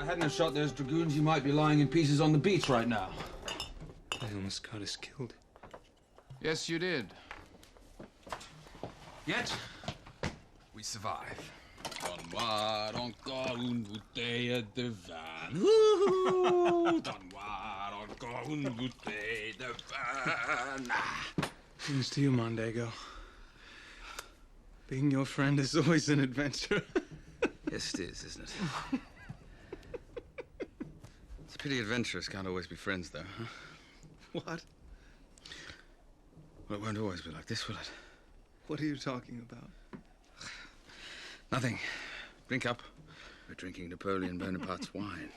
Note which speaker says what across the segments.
Speaker 1: hadn't have shot those dragoons, you might be lying in pieces on the beach right now.
Speaker 2: I almost got us killed.
Speaker 3: Yes, you did.
Speaker 1: Yet, we survive.
Speaker 3: Don Juan, encore une bouteille de vin. Don Juan, encore une bouteille de vin.
Speaker 2: Here's to you, Mondego. Being your friend is always an adventure.
Speaker 4: Yes, it is, isn't it? It's a pity adventurers can't always be friends, though, huh?
Speaker 2: What?
Speaker 4: Well, it won't always be like this, will it?
Speaker 2: What are you talking about?
Speaker 4: Nothing. Drink up. We're drinking Napoleon Bonaparte's wine.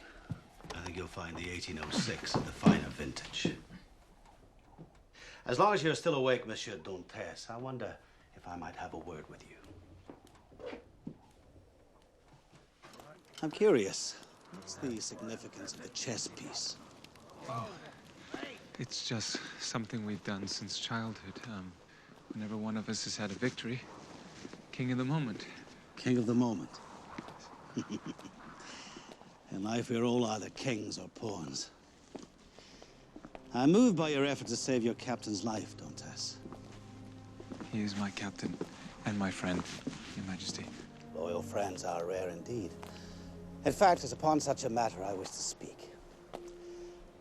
Speaker 5: I think you'll find the 1806 of the finer vintage. As long as you're still awake, Monsieur Dantes, I wonder if I might have a word with you. I'm curious. What's the significance of the chess piece?
Speaker 2: Oh, it's just something we've done since childhood. Whenever one of us has had a victory, king of the moment.
Speaker 5: King of the moment. In life, we're all either kings or pawns. I'm moved by your effort to save your captain's life, Dantes.
Speaker 2: He is my captain and my friend, Your Majesty.
Speaker 5: Loyal friends are rare indeed. In fact, it's upon such a matter I wish to speak.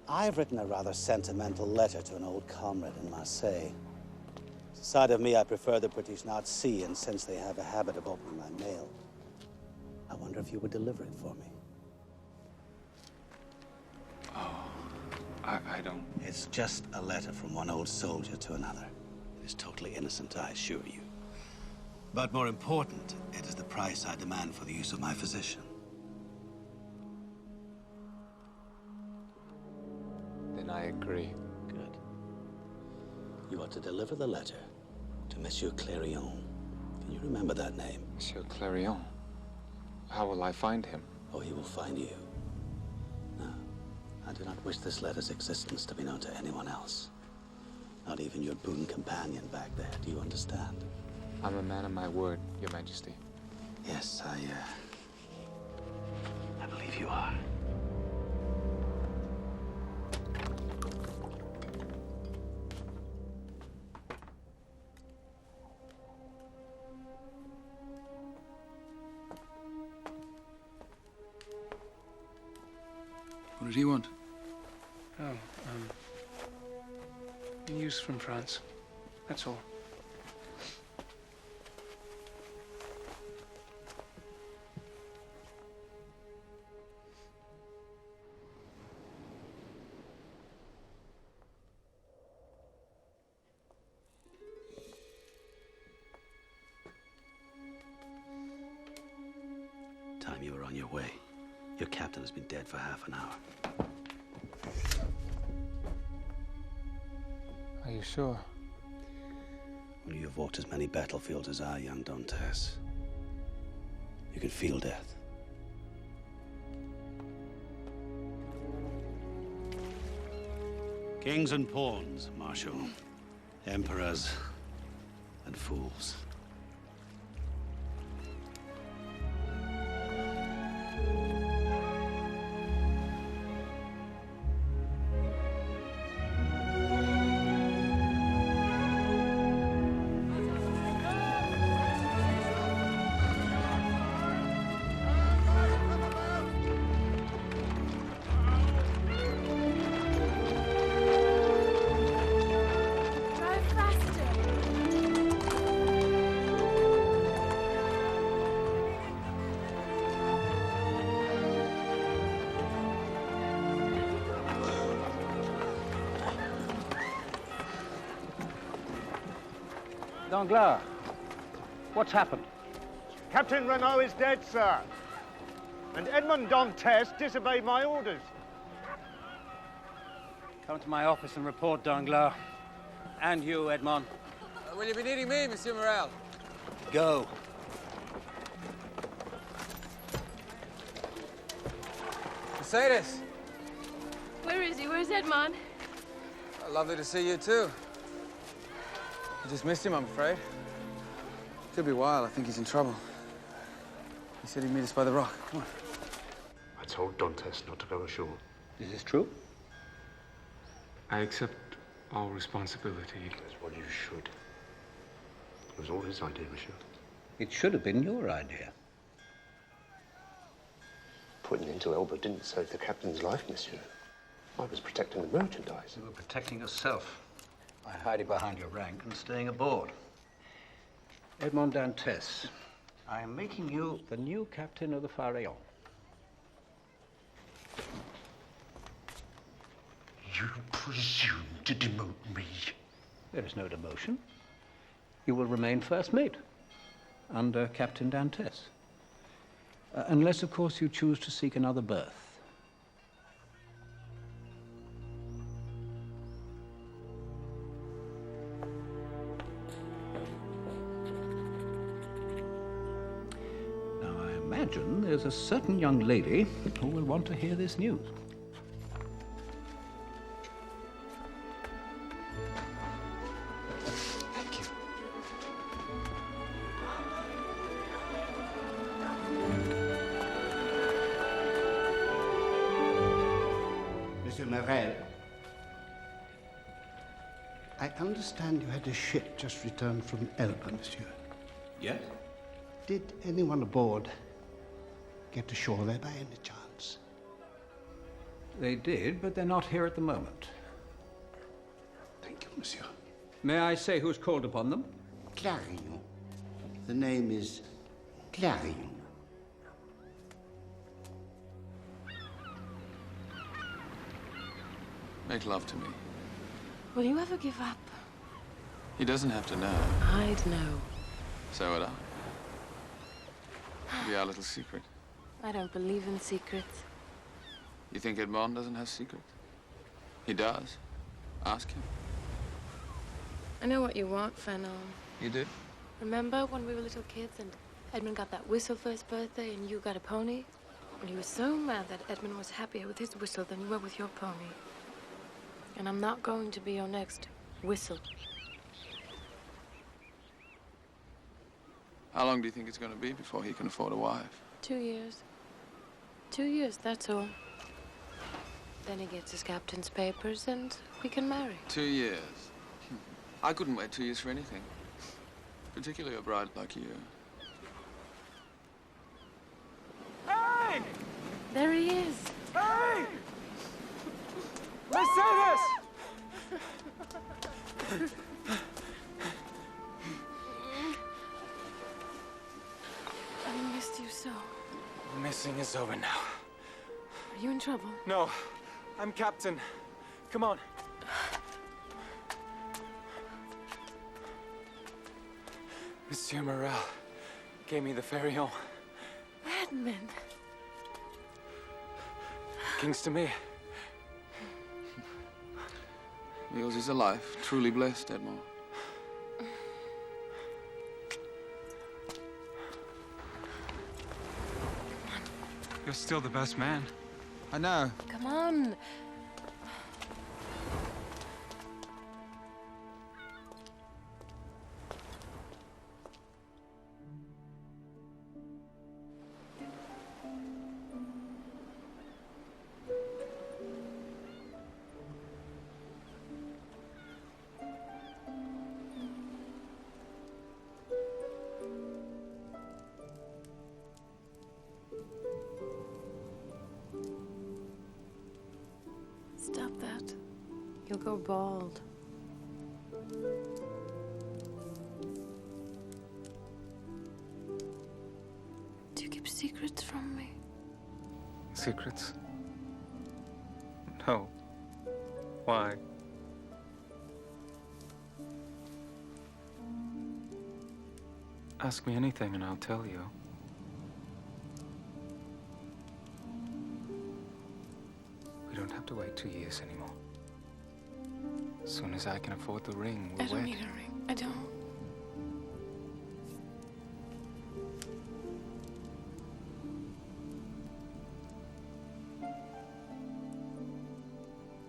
Speaker 5: I've written a rather sentimental letter to an old comrade in Marseille. It's a side of me I prefer the British not see, and since they have a habit of opening my mail, I wonder if you would deliver it for me.
Speaker 2: Oh, I don't...
Speaker 5: It's just a letter from one old soldier to another. It is totally innocent, I assure you. But more important, it is the price I demand for the use of my physician.
Speaker 2: Then I agree.
Speaker 5: Good. You are to deliver the letter to Monsieur Clerion. Can you remember that name?
Speaker 2: Monsieur Clerion? How will I find him?
Speaker 5: Oh, he will find you. No, I do not wish this letter's existence to be known to anyone else. Not even your boon companion back there. Do you understand?
Speaker 2: I'm a man of my word, Your Majesty.
Speaker 5: Yes, I believe you are.
Speaker 4: What did he want?
Speaker 2: Oh, news from France. That's all.
Speaker 5: Time you were on your way. Your captain has been dead for half an hour.
Speaker 2: Are you sure?
Speaker 5: Well, you've walked as many battlefields as I, young Dantes. You can feel death. Kings and pawns, Marshal. Emperors and fools.
Speaker 6: Danglars, what's happened?
Speaker 7: Captain Renault is dead, sir. And Edmond Dantes disobeyed my orders.
Speaker 6: Come to my office and report, Danglars. And you, Edmond.
Speaker 1: Will you be needing me, Monsieur Morel?
Speaker 5: Go.
Speaker 1: Mercedes.
Speaker 8: Where is he? Where's Edmond?
Speaker 1: Lovely to see you, too. I just missed him, I'm afraid. Could be a while. I think he's in trouble. He said he'd meet us by the rock. Come on.
Speaker 9: I told told Dantes not to go ashore.
Speaker 5: Is this true?
Speaker 2: I accept all responsibility.
Speaker 9: That's what you should. It was all his idea, monsieur.
Speaker 5: It should have been your idea.
Speaker 9: Putting into Elba didn't save the captain's life, monsieur. I was protecting the merchandise.
Speaker 5: You were protecting yourself by hiding behind your rank and staying aboard. Edmond Dantes, I am making you the new captain of the Pharaon.
Speaker 9: You presume to demote me.
Speaker 5: There is no demotion. You will remain first mate under Captain Dantes. Unless, of course, you choose to seek another berth. Now, I imagine there's a certain young lady who will want to hear this news.
Speaker 2: Thank you.
Speaker 10: Monsieur Morel, I understand you had a ship just returned from Elba, monsieur.
Speaker 5: Yes?
Speaker 10: Did anyone aboard get ashore there by any chance?
Speaker 5: They did, but they're not here at the moment.
Speaker 10: Thank you, monsieur.
Speaker 5: May I say who's called upon them?
Speaker 10: Clarion. The name is Clarion.
Speaker 1: Make love to me.
Speaker 8: Will you ever give up?
Speaker 1: He doesn't have to know.
Speaker 8: I'd know.
Speaker 1: So would I. It'll be our little secret.
Speaker 8: I don't believe in secrets.
Speaker 1: You think Edmond doesn't have secrets? He does. Ask him.
Speaker 8: I know what you want, Fanon.
Speaker 1: You do?
Speaker 8: Remember when we were little kids and Edmund got that whistle for his birthday and you got a pony? And you were so mad that Edmund was happier with his whistle than you were with your pony. And I'm not going to be your next whistle.
Speaker 1: How long do you think it's going to be before he can afford a wife?
Speaker 8: 2 years. 2 years, that's all. Then he gets his captain's papers and we can marry.
Speaker 1: 2 years. I couldn't wait 2 years for anything. Particularly a bride like you.
Speaker 2: Hey!
Speaker 8: There he is.
Speaker 2: Hey! Mercedes!
Speaker 8: I missed you so.
Speaker 2: Missing is over now.
Speaker 8: Are you in trouble?
Speaker 2: No, I'm captain. Come on. Monsieur Morel gave me the Pharaon.
Speaker 8: Edmund.
Speaker 2: King's to me.
Speaker 1: Yours is a life truly blessed, Edmond.
Speaker 2: You're still the best man.
Speaker 1: I know.
Speaker 8: Come on. Stop that. You'll go bald. Do you keep secrets from me?
Speaker 2: Secrets? No. Why? Ask me anything and I'll tell you. We don't have to wait 2 years anymore. As soon as I can afford the ring, we'll
Speaker 8: I don't
Speaker 2: wed.
Speaker 8: need a ring. I don't.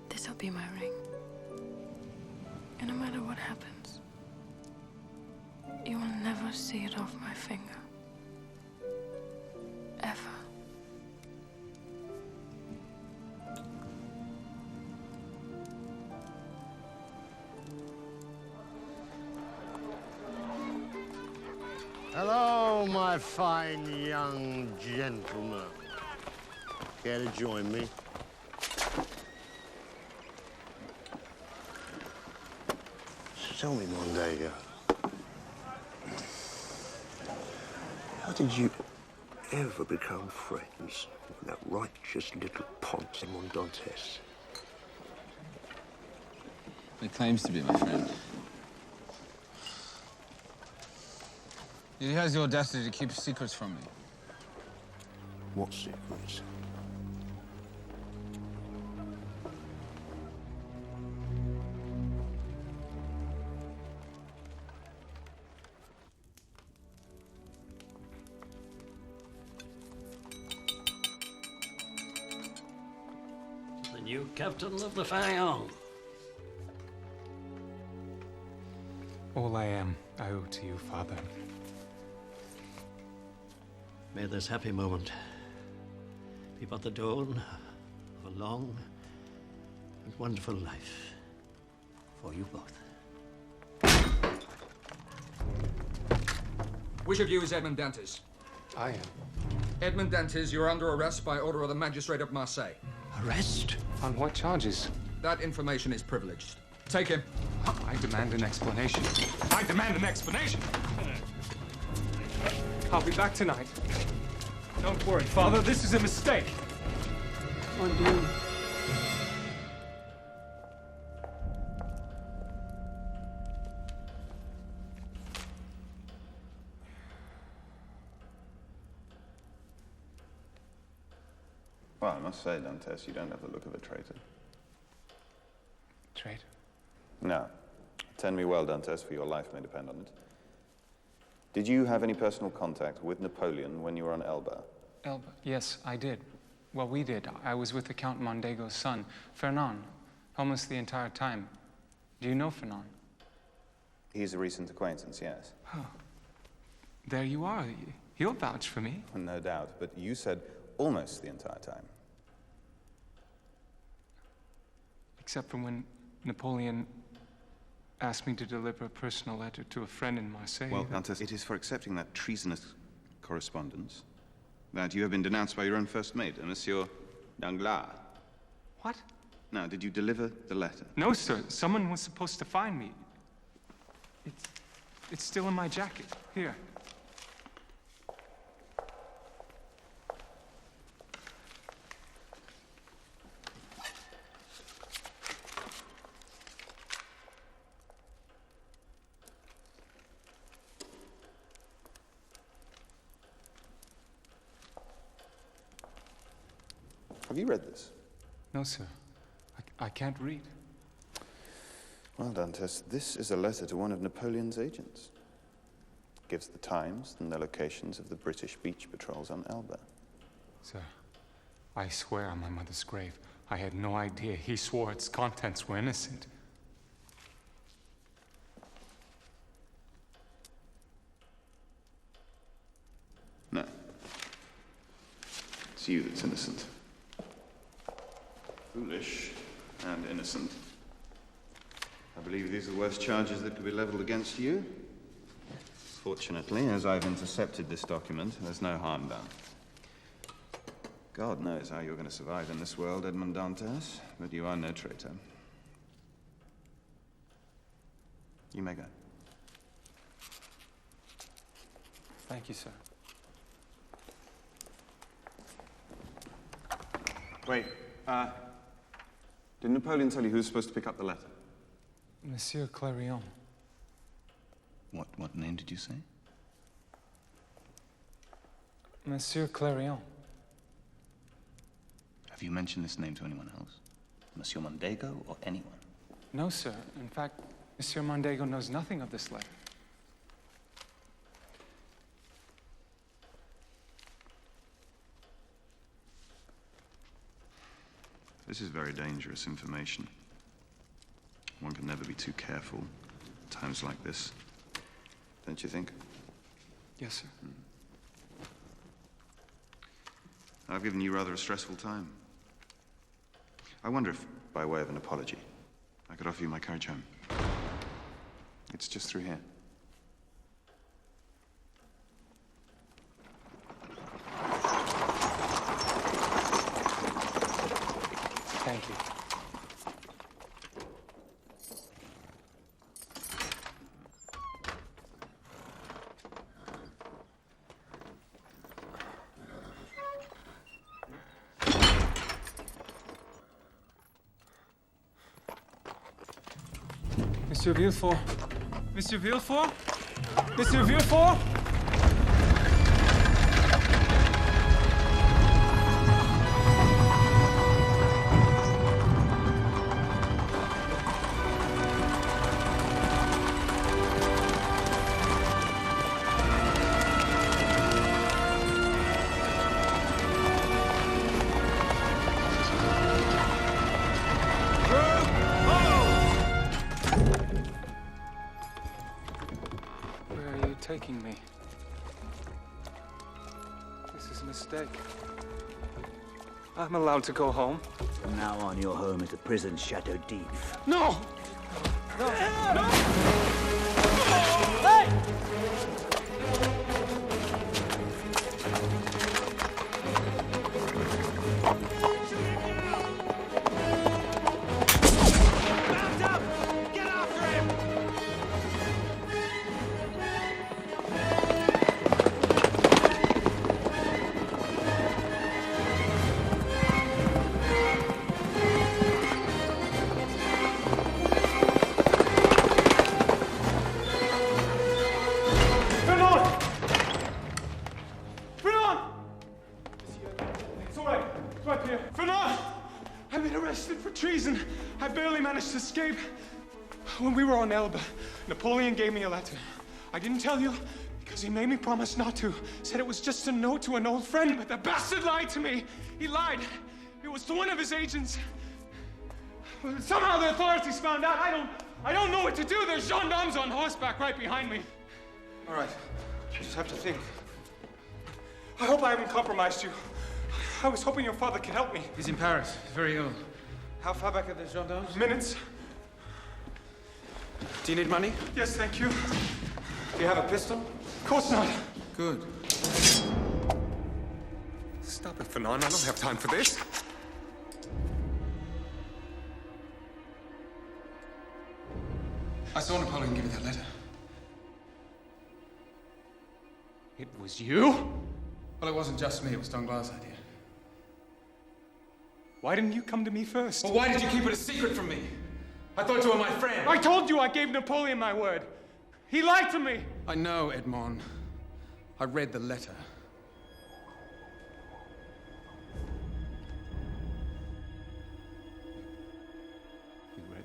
Speaker 8: This'll be my ring. And no matter what happens, you will never see it off my finger. Ever.
Speaker 11: my fine young gentleman. Care to join me? Tell me, Mondego, how did you ever become friends with that righteous little ponce Mondantes?
Speaker 2: He claims to be my friend. He has the audacity to keep secrets from me.
Speaker 11: What secrets?
Speaker 12: The new captain of the Pharaon.
Speaker 2: All I am, I owe to you, Father.
Speaker 12: May this happy moment be but the dawn of a long and wonderful life for you both.
Speaker 13: Which of you is Edmond Dantes?
Speaker 2: I am.
Speaker 13: Edmond Dantes, you're under arrest by order of the magistrate of Marseille.
Speaker 12: Arrest?
Speaker 2: On what charges?
Speaker 13: That information is privileged. Take him.
Speaker 2: I demand an explanation. I demand an explanation! I'll be back tonight. Don't worry, Father, this is a mistake.
Speaker 12: Undo.
Speaker 14: Well, I must say, Dantes, you don't have the look of a traitor.
Speaker 2: Traitor?
Speaker 14: No. Attend me well, Dantes, for your life may depend on it. Did you have any personal contact with Napoleon when you were on Elba?
Speaker 2: Elba? Yes, I did. Well, we did. I was with the Count Mondego's son, Fernand, almost the entire time. Do you know Fernand?
Speaker 14: He's a recent acquaintance, yes.
Speaker 2: Oh. There you are. He'll vouch for me.
Speaker 14: No doubt, but you said almost the entire time.
Speaker 2: Except for when Napoleon asked me to deliver a personal letter to a friend in Marseille.
Speaker 14: Well, Dantes, it is for accepting that treasonous correspondence that you have been denounced by your own first mate, Monsieur Danglars.
Speaker 2: What?
Speaker 14: Now, did you deliver the letter?
Speaker 2: No, sir. Someone was supposed to find me. It's still in my jacket. Here.
Speaker 14: Have you read this?
Speaker 2: No, sir. I can't read.
Speaker 14: Well, Dantes, this is a letter to one of Napoleon's agents. It gives the times and the locations of the British beach patrols on Elba.
Speaker 2: Sir, I swear on my mother's grave, I had no idea he swore its contents were innocent.
Speaker 14: No. It's you that's innocent. Foolish and innocent. I believe these are the worst charges that could be leveled against you. Fortunately, as I've intercepted this document, there's no harm done. God knows how you're going to survive in this world, Edmond Dantes, but you are no traitor. You may go.
Speaker 2: Thank you, sir.
Speaker 14: Wait, did Napoleon tell you who was supposed to pick up the letter?
Speaker 2: Monsieur Clarion.
Speaker 14: What name did you say?
Speaker 2: Monsieur Clarion.
Speaker 14: Have you mentioned this name to anyone else? Monsieur Mondego or anyone?
Speaker 2: No, sir. In fact, Monsieur Mondego knows nothing of this letter.
Speaker 14: This is very dangerous information. One can never be too careful at times like this. Don't you think?
Speaker 2: Yes, sir.
Speaker 14: I've given you rather a stressful time. I wonder if, by way of an apology, I could offer you my carriage home. It's just through here.
Speaker 2: Monsieur Villefort? Monsieur Villefort? Monsieur Villefort? Taking me. This is a mistake. I'm allowed to go home.
Speaker 15: From now on, your home is a prison Chateau d'If.
Speaker 2: No! No! No! To escape. When we were on Elba, Napoleon gave me a letter. I didn't tell you because he made me promise not to. Said it was just a note to an old friend, but the bastard lied to me. He lied. It was to one of his agents. Somehow the authorities found out. I don't know what to do. There's gendarmes on horseback right behind me. All right. You just have to think. I hope I haven't compromised you. I was hoping your father could help me.
Speaker 3: He's in Paris. Very ill. How far back are the gendarmes?
Speaker 2: Minutes.
Speaker 3: Do you need money?
Speaker 2: Yes, thank you.
Speaker 3: Do you have a pistol?
Speaker 2: Of course not.
Speaker 3: Good.
Speaker 2: Stop it, Fanon. I don't have time for this.
Speaker 3: I saw Napoleon give you that letter.
Speaker 2: It was you?
Speaker 3: Well, it wasn't just me. It was Danglars' idea.
Speaker 2: Why didn't you come to me first?
Speaker 3: Well, why did you keep it a secret from me? I thought you were my friend.
Speaker 2: I told you I gave Napoleon my word. He lied to me.
Speaker 3: I know, Edmond. I read the letter.
Speaker 2: You read?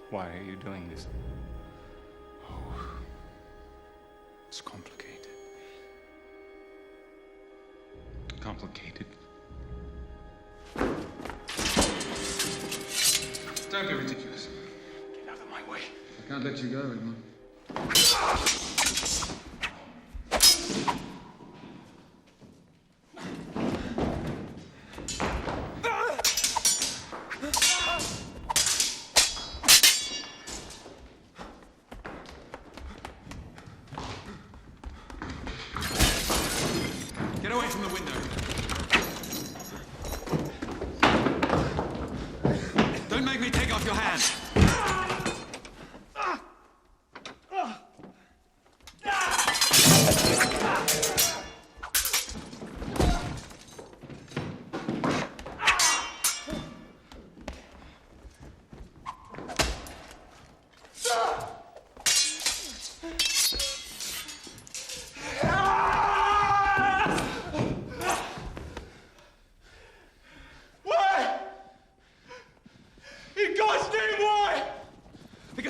Speaker 2: Why are you doing this?
Speaker 3: Oh, it's complicated.
Speaker 2: Complicated.
Speaker 3: Don't be ridiculous.
Speaker 2: Get out of my way.
Speaker 3: I can't let you go, Edmond. Get away from the window. Don't make me take off your hand.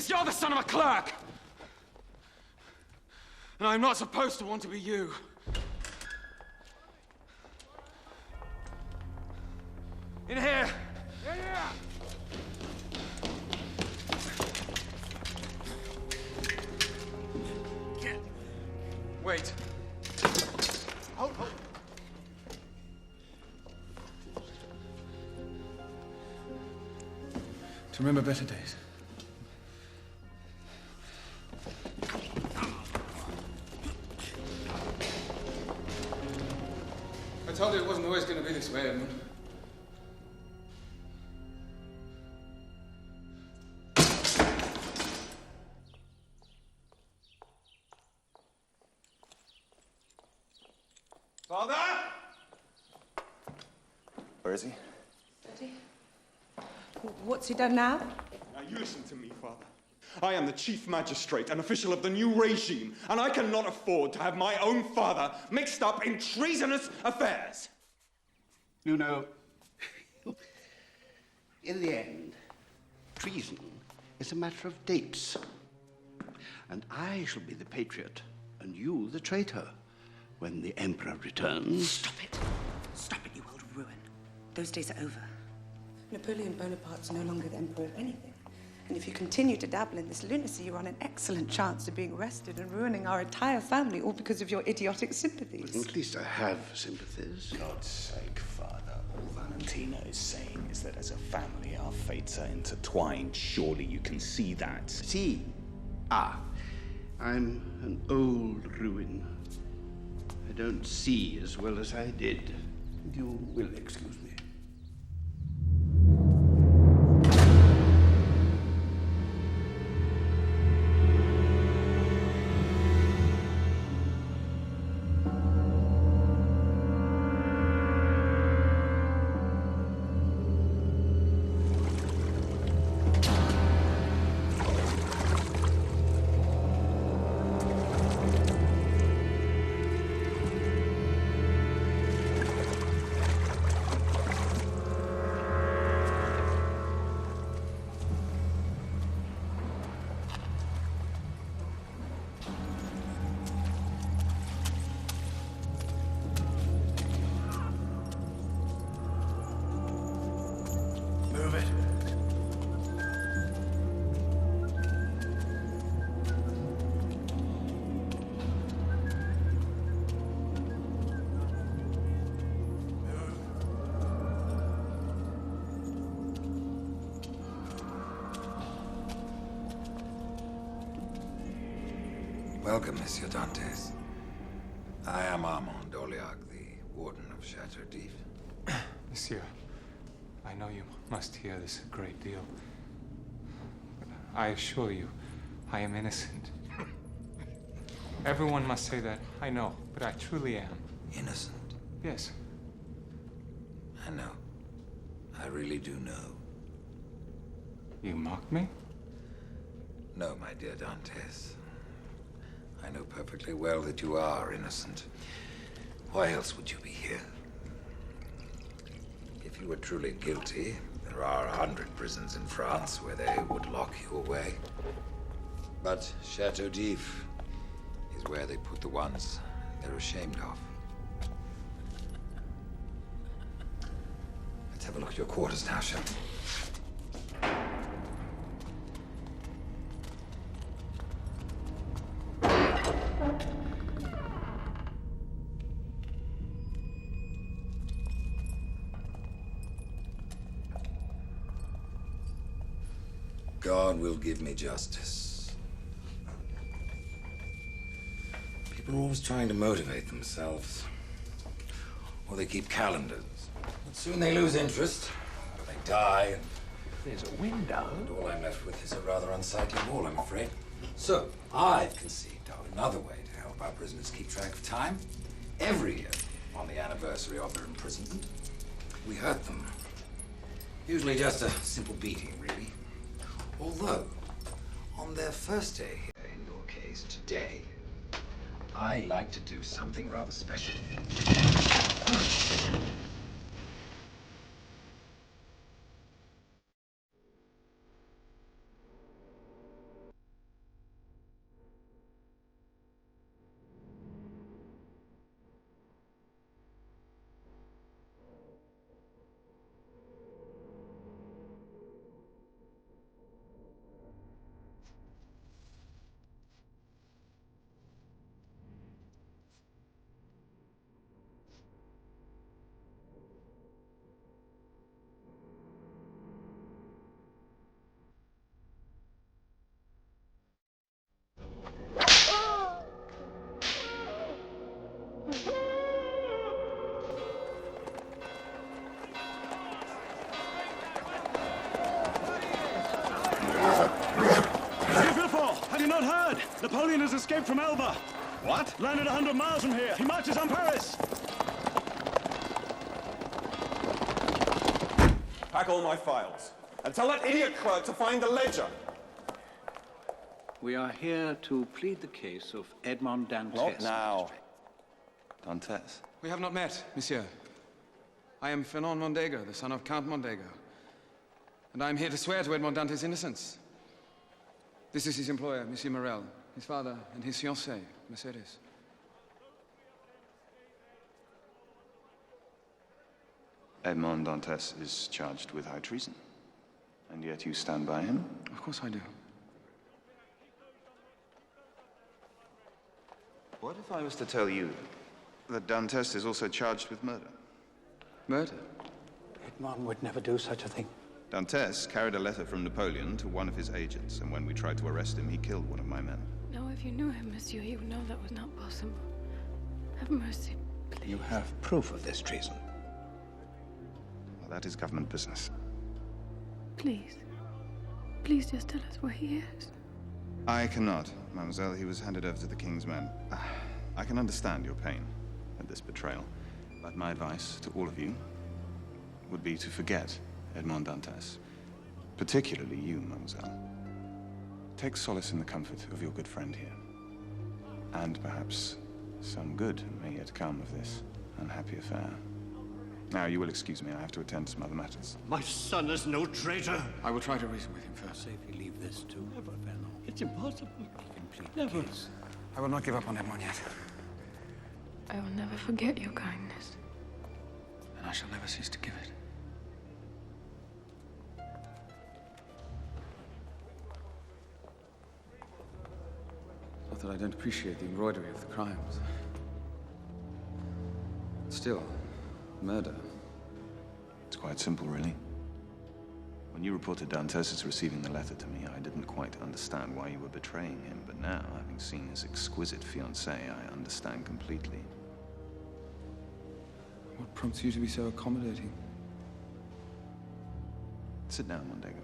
Speaker 3: You're the son of a clerk! And I'm not supposed to want to be you. In here! Wait.
Speaker 10: Hold.
Speaker 3: To remember better days. I told you it wasn't always going to be this way, Edmund.
Speaker 14: Father? Where is he?
Speaker 8: Daddy?
Speaker 16: What's he done now?
Speaker 2: Now you listen to me, Father. I am the chief magistrate and official of the new regime, and I cannot afford to have my own father mixed up in treasonous affairs.
Speaker 10: You know, in the end, treason is a matter of dates. And I shall be the patriot, and you the traitor, when the Emperor returns.
Speaker 16: Stop it. Stop it, you old ruin. Those days are over. Napoleon Bonaparte's no longer the Emperor of anything. And if you continue to dabble in this lunacy, you're on an excellent chance of being arrested and ruining our entire family, all because of your idiotic sympathies.
Speaker 10: At least I have sympathies.
Speaker 17: God's sake, Father. All Valentina is saying is that as a family, our fates are intertwined. Surely you can see that.
Speaker 10: See? Ah. I'm an old ruin. I don't see as well as I did. You will excuse me.
Speaker 18: Welcome, Monsieur Dantes. I am Armand Doliac, the warden of Chateau d'If.
Speaker 2: Monsieur, I know you must hear this a great deal. But I assure you, I am innocent. Everyone must say that, I know, but I truly am.
Speaker 18: Innocent?
Speaker 2: Yes.
Speaker 18: I know. I really do know.
Speaker 2: You mock me?
Speaker 18: No, my dear Dantes. I know perfectly well that you are innocent. Why else would you be here? If you were truly guilty, there are 100 prisons in France where they would lock you away. But Chateau d'If is where they put the ones they're ashamed of. Let's have a look at your quarters now, shall we? God will give me justice. People are always trying to motivate themselves. Or they keep calendars. But soon they lose interest. Or they die. And
Speaker 17: there's a window.
Speaker 18: And all I'm left with is a rather unsightly wall, I'm afraid. So, I've conceived of another way to help our prisoners keep track of time. Every year, on the anniversary of their imprisonment, we hurt them. Usually just a simple beating, really. Although, on their first day here, in your case, today, I like to do something rather special.
Speaker 19: Have you not heard? Napoleon has escaped from Elba.
Speaker 17: What?
Speaker 19: Landed 100 miles from here. He marches on Paris.
Speaker 2: Pack all my files.
Speaker 20: And tell that idiot clerk to find the ledger.
Speaker 10: We are here to plead the case of Edmond Dantes.
Speaker 20: Not now.
Speaker 14: Dantes?
Speaker 2: We have not met, monsieur. I am Fernand Mondego, the son of Count Mondego. And I am here to swear to Edmond Dantes' innocence. This is his employer, Monsieur Morel, his father, and his fiancée, Mercedes.
Speaker 14: Edmond Dantes is charged with high treason. And yet you stand by him?
Speaker 2: Of course I do.
Speaker 14: What if I was to tell you that Dantes is also charged with murder?
Speaker 2: Murder?
Speaker 10: Edmond would never do such a thing.
Speaker 14: Dantes carried a letter from Napoleon to one of his agents, and when we tried to arrest him, he killed one of my men.
Speaker 8: No, if you knew him, monsieur, you would know that was not possible. Have mercy, please.
Speaker 10: You have proof of this treason.
Speaker 14: Well, that is government business.
Speaker 8: Please. Please just tell us where he is.
Speaker 14: I cannot, mademoiselle. He was handed over to the King's men. I can understand your pain at this betrayal, but my advice to all of you would be to forget Edmond Dantes, particularly you, mademoiselle. Take solace in the comfort of your good friend here, and perhaps some good may yet come of this unhappy affair. Now, you will excuse me. I have to attend to some other matters.
Speaker 12: My son is no traitor.
Speaker 2: I will try to reason with him first.
Speaker 12: Safely leave this to never, Fernand. It's impossible. You can plead
Speaker 2: Never.
Speaker 12: the case.
Speaker 2: I will not give up on Edmond yet.
Speaker 8: I will never forget your kindness.
Speaker 2: And I shall never cease to give it. Not that I don't appreciate the embroidery of the crimes. Still, murder.
Speaker 14: It's quite simple, really. When you reported Dantes as receiving the letter to me, I didn't quite understand why you were betraying him, but now, having seen his exquisite fiancée, I understand completely.
Speaker 2: What prompts you to be so accommodating?
Speaker 14: Sit down, Mondego.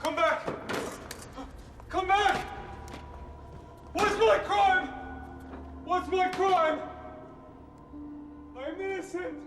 Speaker 2: Come back! Come back! What's my crime? What's my crime? I'm innocent.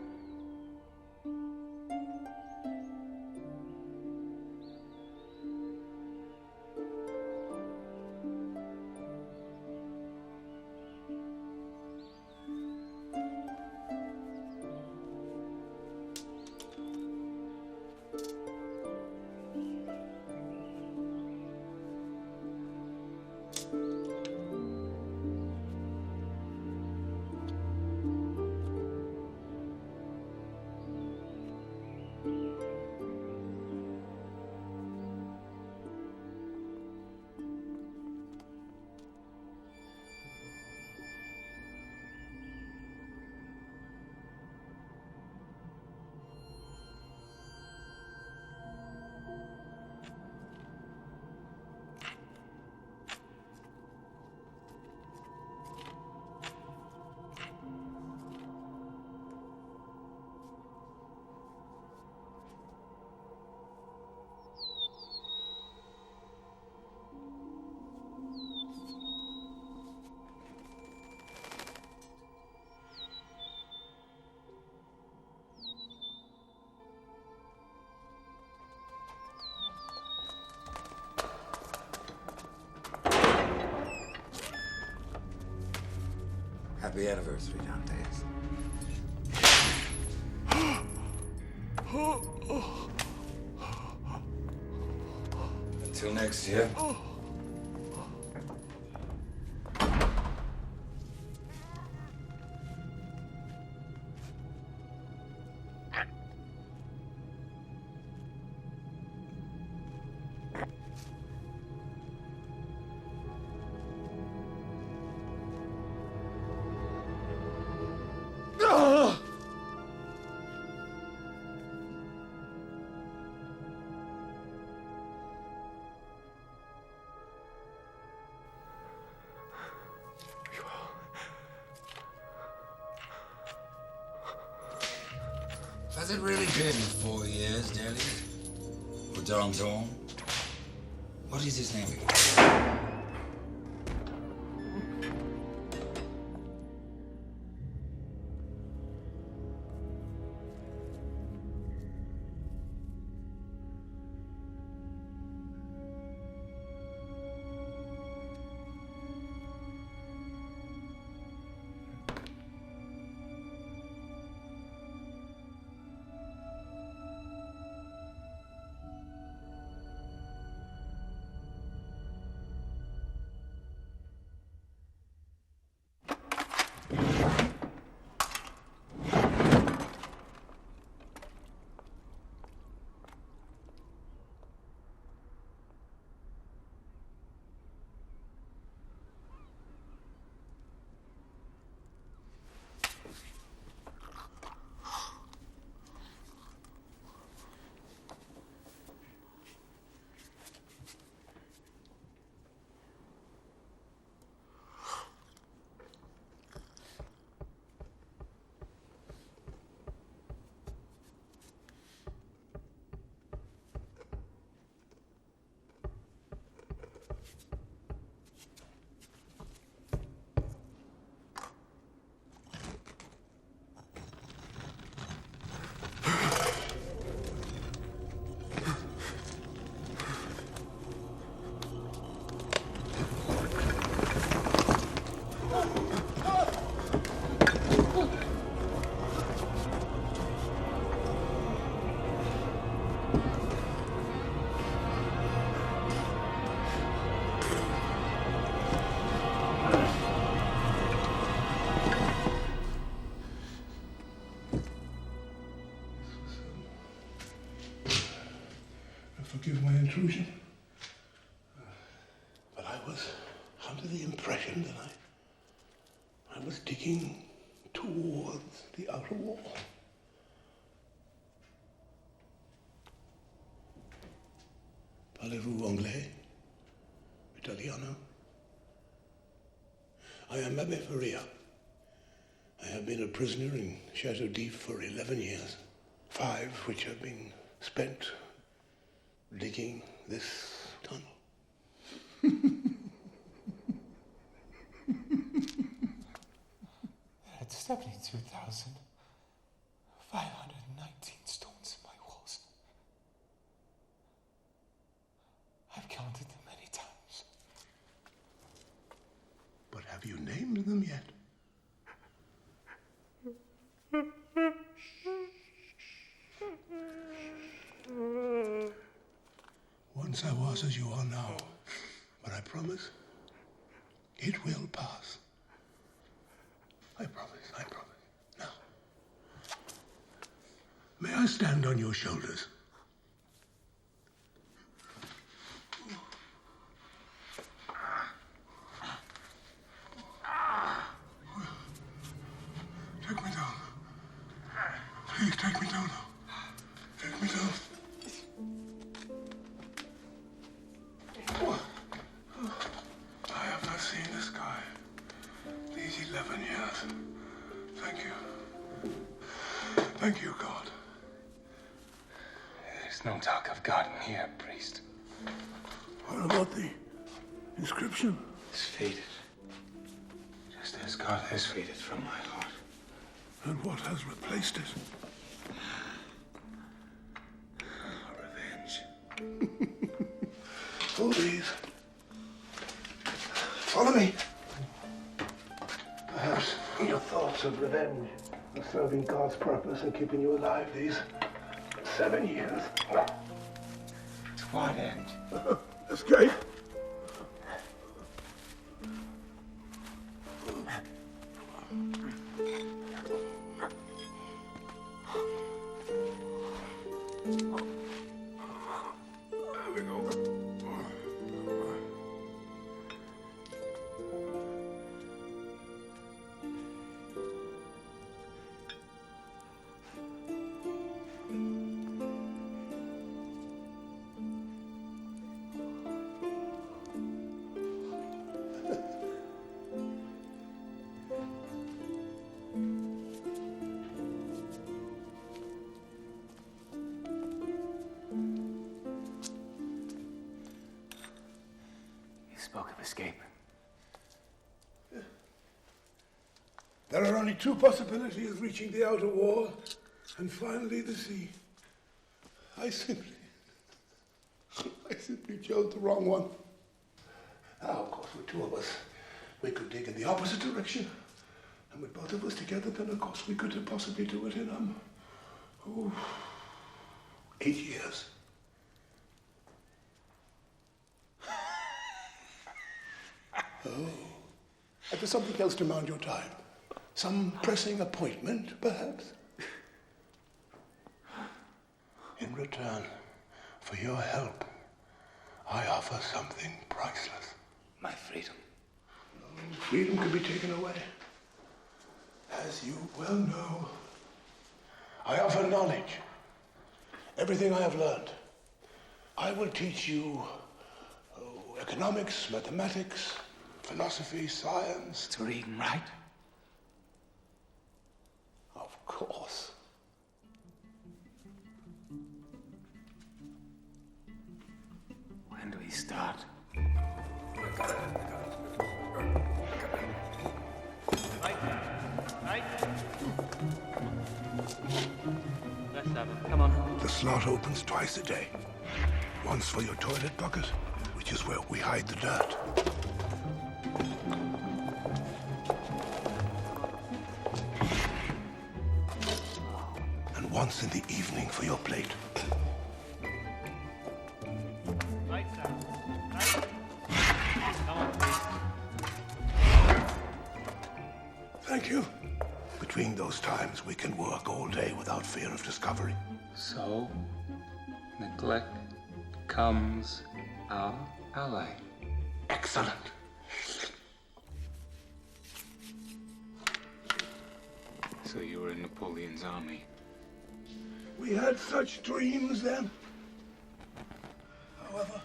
Speaker 18: Happy anniversary, Dantes. Until next year. Has it really been 4 years, Daly? For Danton? What is his name again?
Speaker 11: was under the impression that I was digging towards the outer wall. Parlez-vous anglais? Italiano? I am Abbe Faria. I have been a prisoner in Chateau d'If for 11 years, 5 which have been spent digging this tunnel.
Speaker 2: That's 72,519 stones in my walls. I've counted them many times.
Speaker 11: But have you named them yet? Once I was as you are now, but I promise it will pass. I promise. Now, may I stand on your shoulders? Take me down. Please take me down now. Take me down. I have not seen the sky these 11 years. Thank you. Thank you, God.
Speaker 2: There's no talk of God in here, priest.
Speaker 11: What about the inscription?
Speaker 2: It's faded. Just as God has faded from my heart.
Speaker 11: And what has replaced it?
Speaker 2: Revenge.
Speaker 11: Hold these. Follow me. Perhaps your thoughts of revenge are serving God's purpose and keeping you alive these 7 years.
Speaker 2: To what end?
Speaker 11: Escape. There we go.
Speaker 2: Spoke of escape.
Speaker 11: There are only 2 possibilities: reaching the outer wall and finally the sea. I simply chose the wrong one. Now, of course, with 2 of us, we could dig in the opposite direction. And with both of us together, then of course we could possibly do it in 8 years. Oh. And does something else demand your time? Some pressing appointment, perhaps? In return for your help, I offer something priceless.
Speaker 2: My freedom.
Speaker 11: Freedom can be taken away. As you well know, I offer knowledge. Everything I have learned. I will teach you economics, mathematics, philosophy, science.
Speaker 2: To read and write?
Speaker 11: Of course.
Speaker 2: When do we start?
Speaker 6: Let's have it. Come on.
Speaker 11: The slot opens twice a day. Once for your toilet bucket, which is where we hide the dirt. And once in the evening for your plate.
Speaker 6: Lights out. Lights. Come on.
Speaker 11: Thank you. Between those times, we can work all day without fear of discovery.
Speaker 2: So, neglect becomes our ally.
Speaker 11: Excellent.
Speaker 2: So you were in Napoleon's army?
Speaker 11: We had such dreams then. However,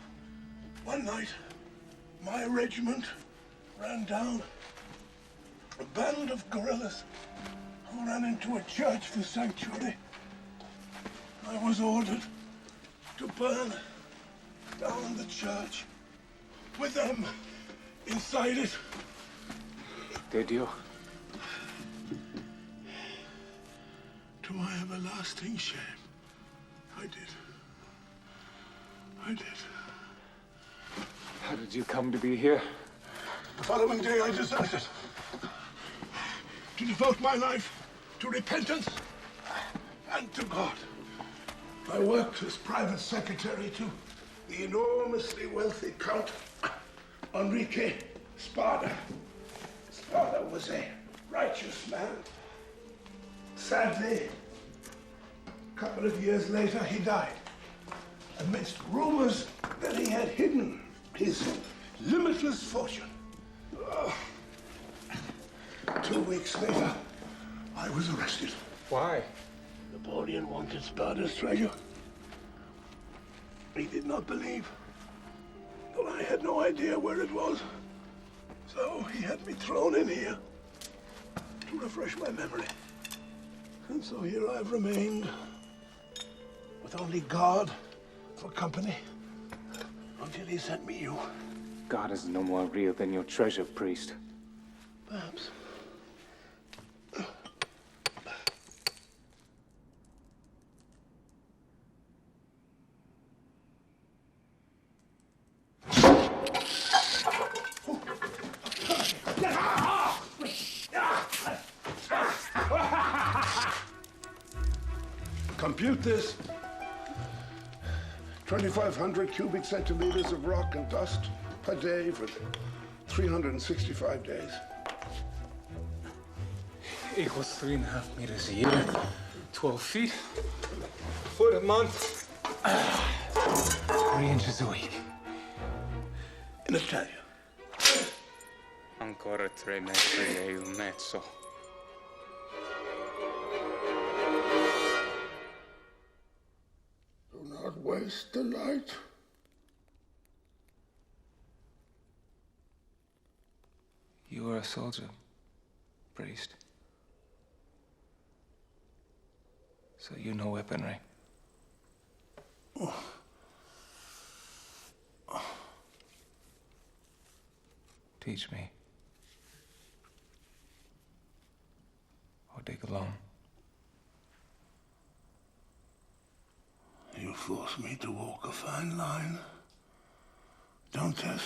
Speaker 11: one night, my regiment ran down a band of guerrillas who ran into a church for sanctuary. I was ordered to burn down the church with them inside it.
Speaker 2: Did you?
Speaker 11: To my everlasting shame, I did. I did.
Speaker 2: How did you come to be here?
Speaker 11: The following day, I deserted to devote my life to repentance and to God. I worked as private secretary to the enormously wealthy Count Enrique Spada. Spada was a righteous man. Sadly, a couple of years later, he died amidst rumors that he had hidden his limitless fortune. 2 weeks later, I was arrested.
Speaker 2: Why?
Speaker 11: Napoleon wanted Spada's treasure. He did not believe that I had no idea where it was. So he had me thrown in here to refresh my memory. And so here I've remained with only God for company until he sent me you.
Speaker 2: God is no more real than your treasure, priest.
Speaker 11: Perhaps. Compute this. 2,500 cubic centimeters of rock and dust per day for 365 days.
Speaker 2: Equals 3.5 meters a year, 12 feet, foot a month, 3 inches a week.
Speaker 11: In Italian.
Speaker 2: Ancora 3 metri e un mezzo.
Speaker 11: Do not waste the light.
Speaker 2: You were a soldier, priest. So you know weaponry. Teach me. Or dig alone.
Speaker 11: You force me to walk a fine line, don't it?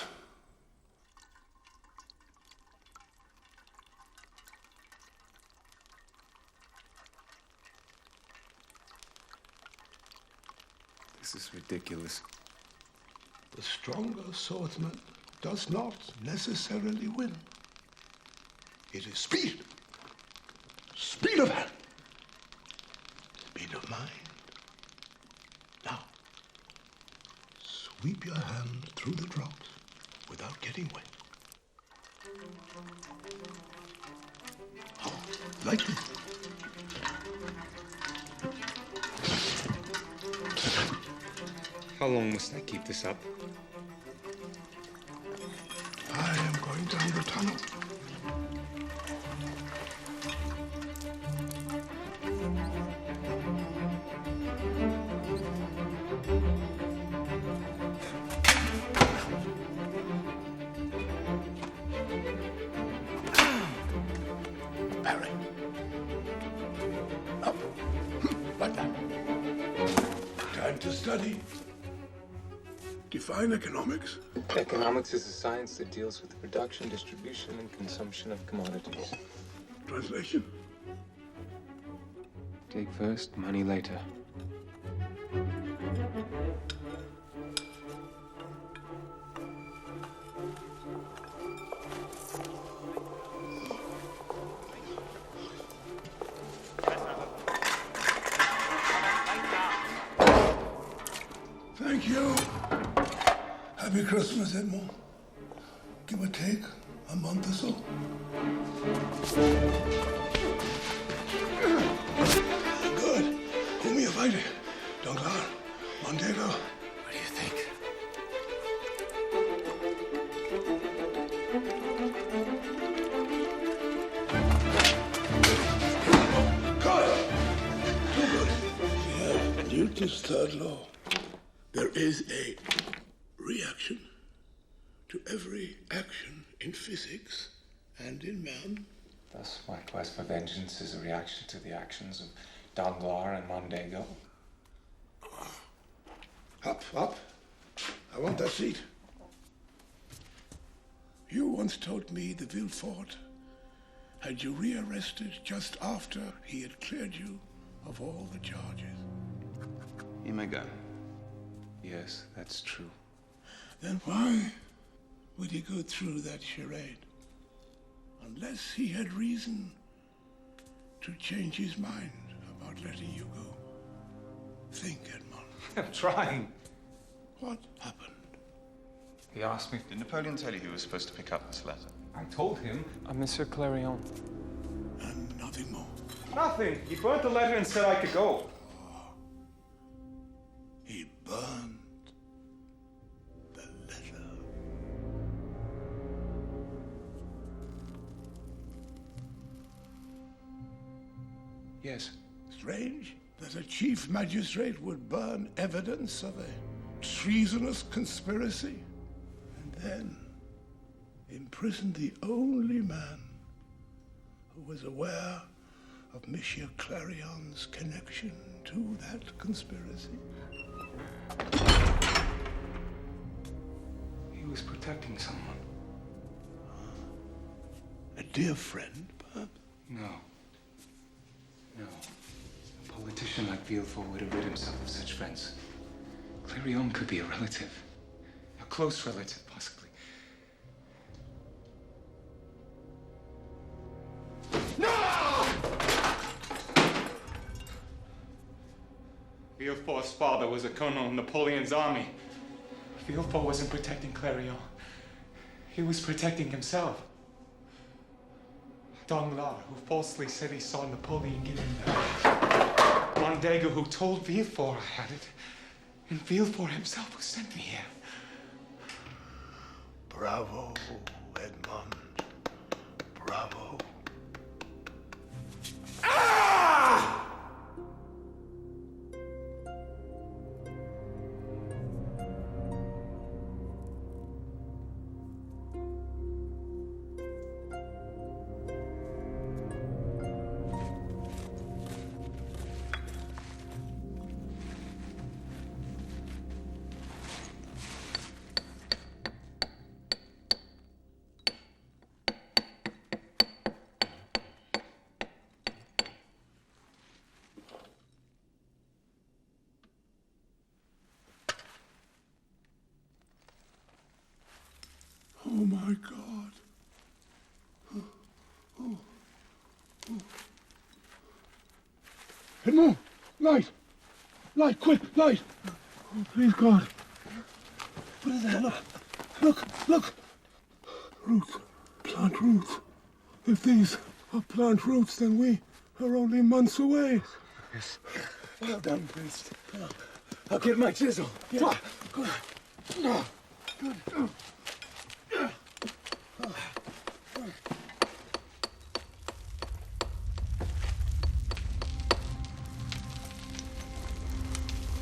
Speaker 2: This is ridiculous.
Speaker 11: The stronger swordsman does not necessarily win. It is speed. Speed of hand. Speed of mind. Now, sweep your hand through the drops without getting wet. Oh, lightly.
Speaker 2: How long must I keep this up?
Speaker 11: I am going down the tunnel. Parry. Up. Like that. Time to study. Define economics.
Speaker 2: Economics is a science that deals with the production, distribution, and consumption of commodities.
Speaker 11: Translation?
Speaker 2: Dig first, money later.
Speaker 11: Thank you. Happy Christmas, Edmond. Give or take a month or so. Good. Whom are you fighting? Danglars? Mondego?
Speaker 3: What do you think?
Speaker 11: Good! Too good. Yeah, Newton's third law. There is a reaction to every action in physics and in man.
Speaker 3: Thus, my quest for vengeance is a reaction to the actions of Danglars and Mondego.
Speaker 11: Up, up. I want that seat. You once told me the Villefort had you rearrested just after he had cleared you of all the charges.
Speaker 14: You may go. Yes, that's true.
Speaker 11: Then why would he go through that charade? Unless he had reason to change his mind about letting you go. Think, Edmond.
Speaker 3: I'm trying.
Speaker 11: What happened?
Speaker 3: He asked me.
Speaker 14: Did Napoleon tell you he was supposed to pick up this letter?
Speaker 3: I told him.
Speaker 2: Monsieur Clarion.
Speaker 11: And nothing more.
Speaker 2: Nothing. He burnt the letter and said I could go.
Speaker 11: He burned the letter.
Speaker 3: Yes.
Speaker 11: Strange that a chief magistrate would burn evidence of a treasonous conspiracy and then imprison the only man who was aware of Monsieur Clarion's connection to that conspiracy.
Speaker 3: He was protecting someone.
Speaker 11: A dear friend, perhaps?
Speaker 3: No. No. A politician like Villefort would have rid himself of such friends. Clarion could be a relative. A close relative, possibly.
Speaker 2: No! Villefort's father was a colonel in Napoleon's army. Villefort wasn't protecting Clarion. He was protecting himself. Danglars, who falsely said he saw Napoleon give him the letter. Mondego, who told Villefort I had it. And Villefort himself who sent me here.
Speaker 11: Bravo, Edmond. Bravo.
Speaker 2: Ah!
Speaker 11: Oh my God. Oh. Edmond, light! Light, quick, light! Oh, please, God. What is that? Look! Roots. Plant roots. If these are plant roots, then we are only months away.
Speaker 2: Yes. Well done, Pearce. I'll get my chisel.
Speaker 11: Yeah.
Speaker 2: Good.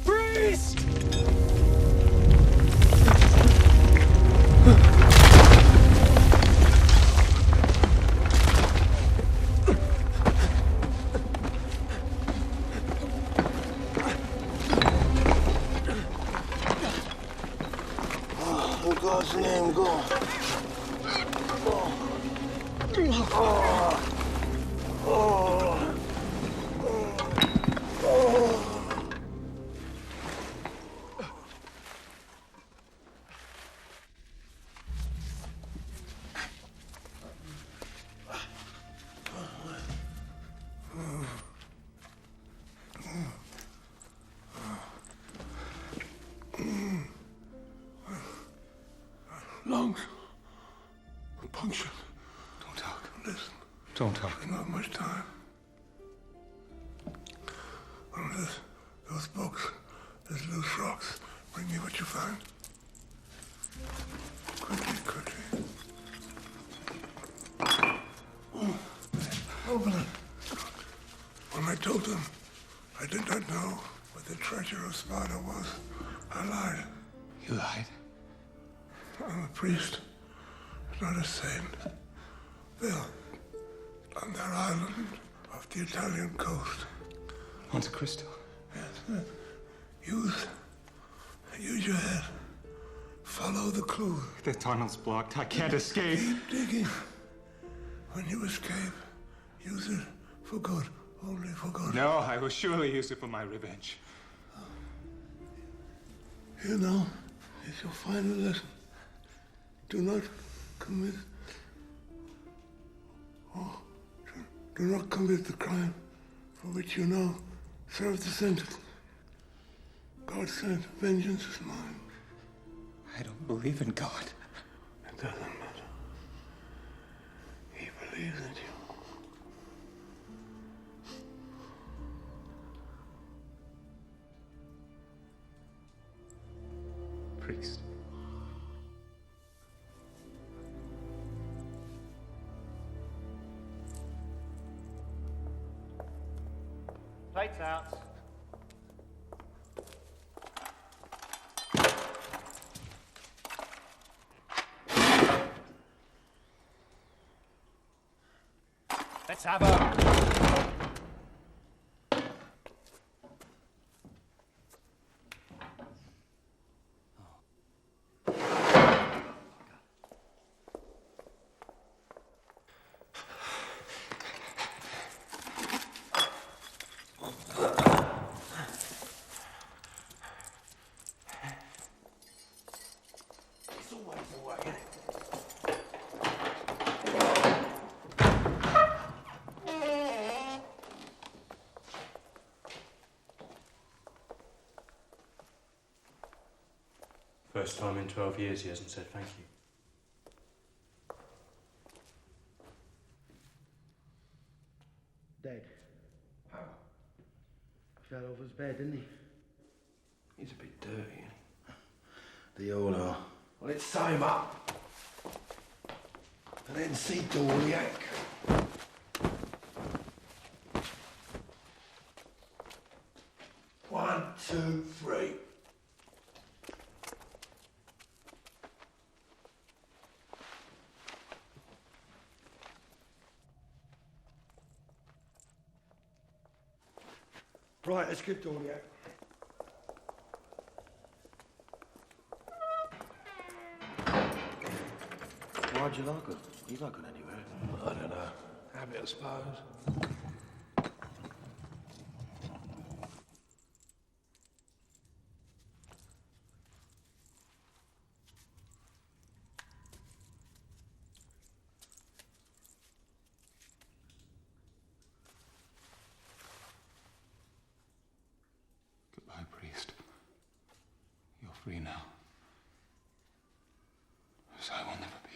Speaker 2: Priest!
Speaker 11: In God's name, go. Compunction.
Speaker 3: Don't talk.
Speaker 11: Listen.
Speaker 3: Don't talk.
Speaker 11: There's not much time. Well, those books, those loose rocks. Bring me what you find. Quickly, quickly. Open it. When I told them I did not know what the treasure of Sparta was, I lied.
Speaker 3: You lied?
Speaker 11: I'm a priest, not a saint. They're on that island off the Italian coast.
Speaker 3: Monte Cristo?
Speaker 11: Yes. Use your head. Follow the clue.
Speaker 3: The tunnel's blocked. I can't escape.
Speaker 11: Keep digging. When you escape, use it for good. Only for good.
Speaker 3: No, I will surely use it for my revenge.
Speaker 11: Here now is your final lesson. Do not commit... do not commit the crime for which you now serve the sentence. God said, vengeance is mine.
Speaker 3: I don't believe in God.
Speaker 11: It doesn't matter. He believes in you.
Speaker 3: Priest.
Speaker 6: Plates out. Let's have her.
Speaker 21: First time in 12 years he hasn't said thank you.
Speaker 22: Dead. How? Fell off his bed, didn't he?
Speaker 11: He's a bit dirty, isn't he?
Speaker 22: They all are.
Speaker 11: Well, let's tie him up. And then see Doriac. 1, 2, 3. Right, let's get Doriac.
Speaker 22: Why'd you like him? He's not going anywhere.
Speaker 11: I don't know. Habit, I suppose.
Speaker 3: Goodbye, priest. You're free now. As I will never be.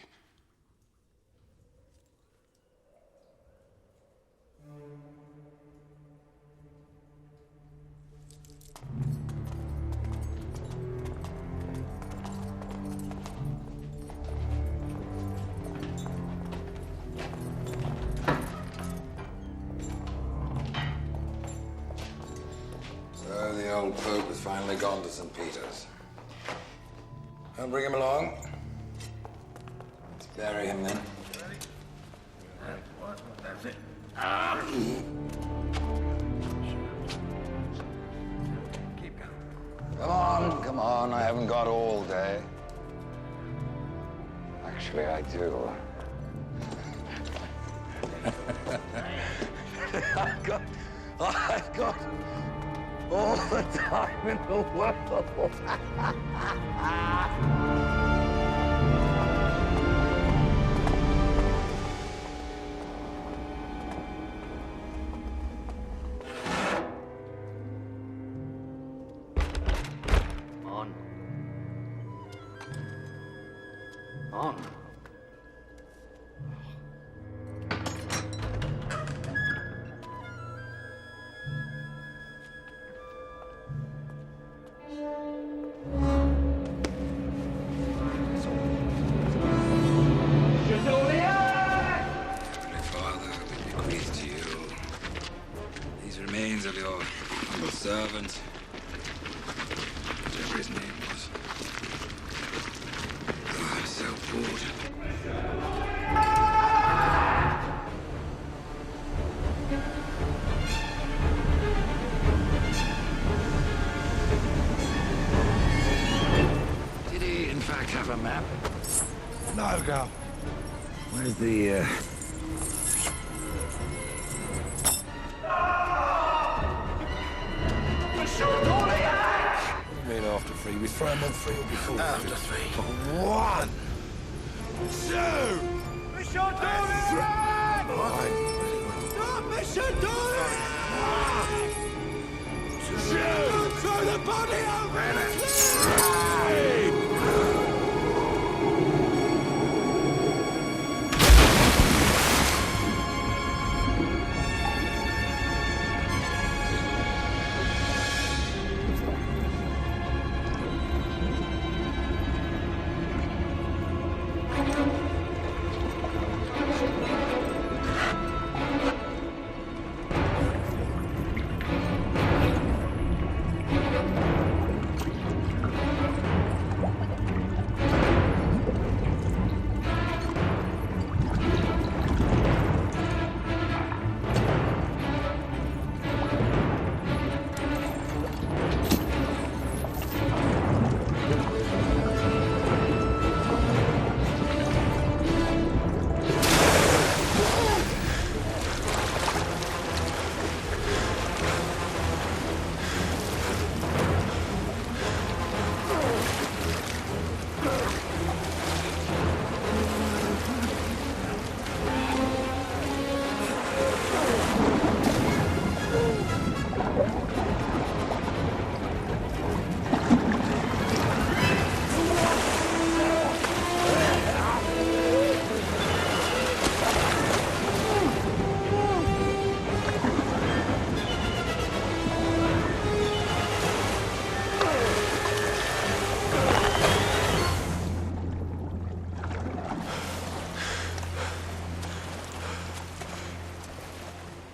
Speaker 18: So the old Pope has finally gone to St. Peter's. I'll bring him along. Let's bury him then.
Speaker 11: What? That's it. Keep going.
Speaker 18: Come on, I haven't got all day. Actually, I do. I've got all the time in the world.
Speaker 22: On.
Speaker 11: No go.
Speaker 15: Where's the,
Speaker 11: I mean after 3. We throw him on 3 or before 3.
Speaker 15: After 3.
Speaker 11: 1, 2,
Speaker 15: Mission Stop Mission Throw the body over!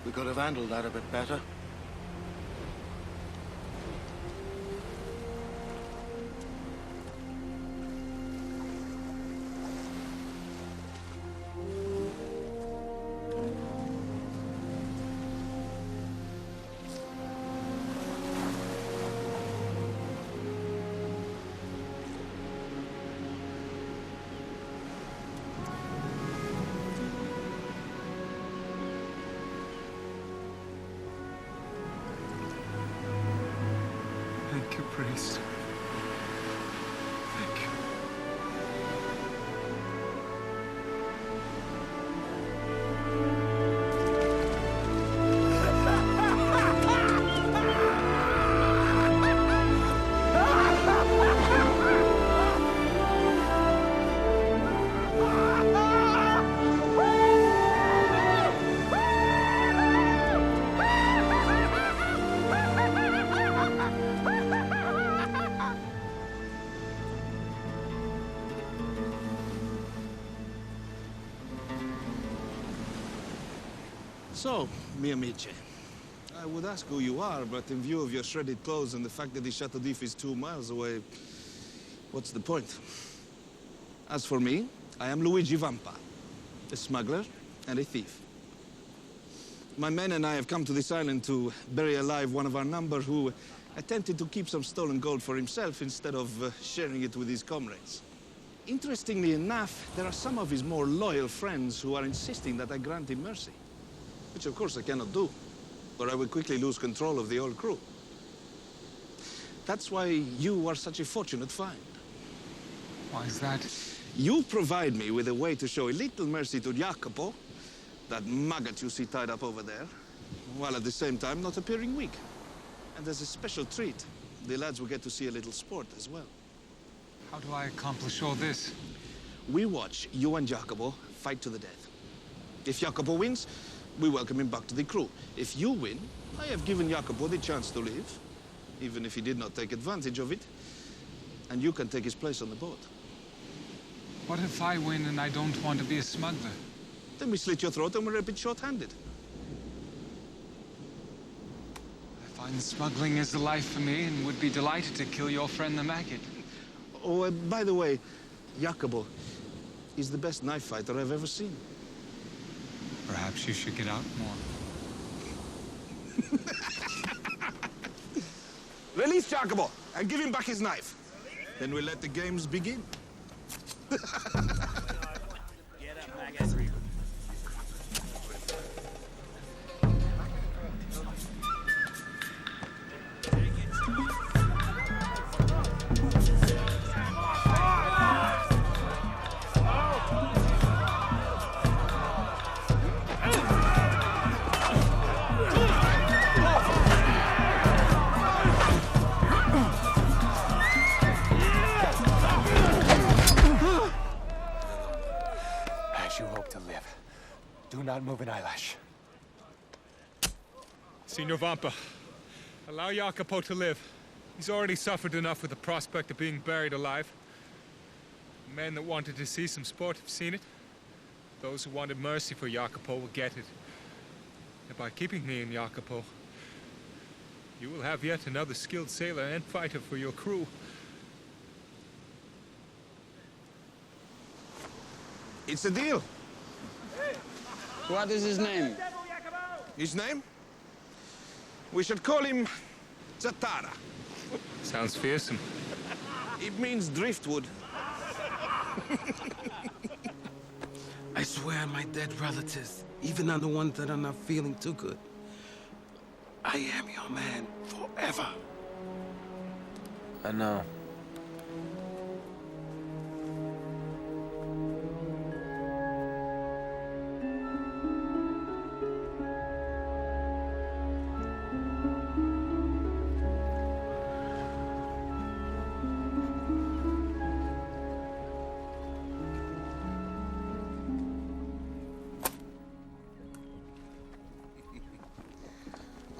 Speaker 10: We could have handled that a bit better.
Speaker 2: Thank you, priest. Thank you.
Speaker 4: So, mi amici, I would ask who you are, but in view of your shredded clothes and the fact that the Chateau d'If is 2 miles away, what's the point? As for me, I am Luigi Vampa, a smuggler and a thief. My men and I have come to this island to bury alive one of our number who attempted to keep some stolen gold for himself instead of sharing it with his comrades. Interestingly enough, there are some of his more loyal friends who are insisting that I grant him mercy. Which of course I cannot do, or I will quickly lose control of the whole crew. That's why you are such a fortunate find.
Speaker 2: Why is that?
Speaker 4: You provide me with a way to show a little mercy to Jacopo, that maggot you see tied up over there, while at the same time not appearing weak. And as a special treat, the lads will get to see a little sport as well.
Speaker 2: How do I accomplish all this?
Speaker 4: We watch you and Jacopo fight to the death. If Jacopo wins, we welcome him back to the crew. If you win, I have given Jacopo the chance to live, even if he did not take advantage of it, and you can take his place on the boat.
Speaker 2: What if I win and I don't want to be a smuggler?
Speaker 4: Then we slit your throat and we're a bit short-handed.
Speaker 2: I find smuggling is the life for me and would be delighted to kill your friend the maggot.
Speaker 4: Oh, by the way, Jacopo is the best knife fighter I've ever seen.
Speaker 2: Perhaps you should get out more.
Speaker 4: Release Jacopo and give him back his knife. Then we'll let the games begin.
Speaker 2: Do not move an eyelash. Signor Vampa, allow Jacopo to live. He's already suffered enough with the prospect of being buried alive. Men that wanted to see some sport have seen it. Those who wanted mercy for Jacopo will get it. And by keeping me in Jacopo, you will have yet another skilled sailor and fighter for your crew.
Speaker 4: It's a deal.
Speaker 7: What is his name?
Speaker 4: His name? We should call him Zatara.
Speaker 2: Sounds fearsome.
Speaker 4: It means driftwood.
Speaker 7: I swear on my dead relatives, even on the ones that are not feeling too good. I am your man forever.
Speaker 3: I know.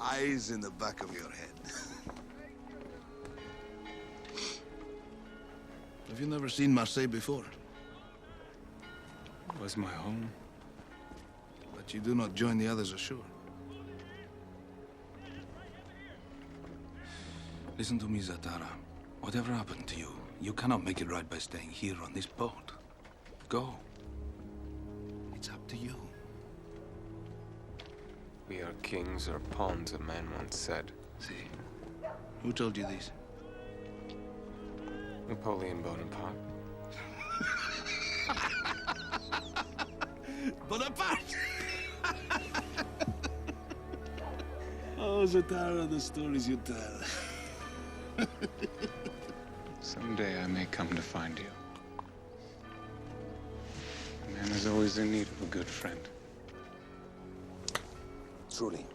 Speaker 4: Eyes in the back of your head. Have you never seen Marseille before?
Speaker 3: It was my home.
Speaker 4: But you do not join the others ashore. Listen to me, Zatara. Whatever happened to you, you cannot make it right by staying here on this boat. Go. It's up to you.
Speaker 3: We are kings or pawns, a man once said.
Speaker 4: See? Who told you this?
Speaker 3: Napoleon Bonaparte.
Speaker 4: Bonaparte! Oh, Zatara, the stories you tell.
Speaker 3: Someday I may come to find you. A man is always in need of a good friend.
Speaker 4: Truly.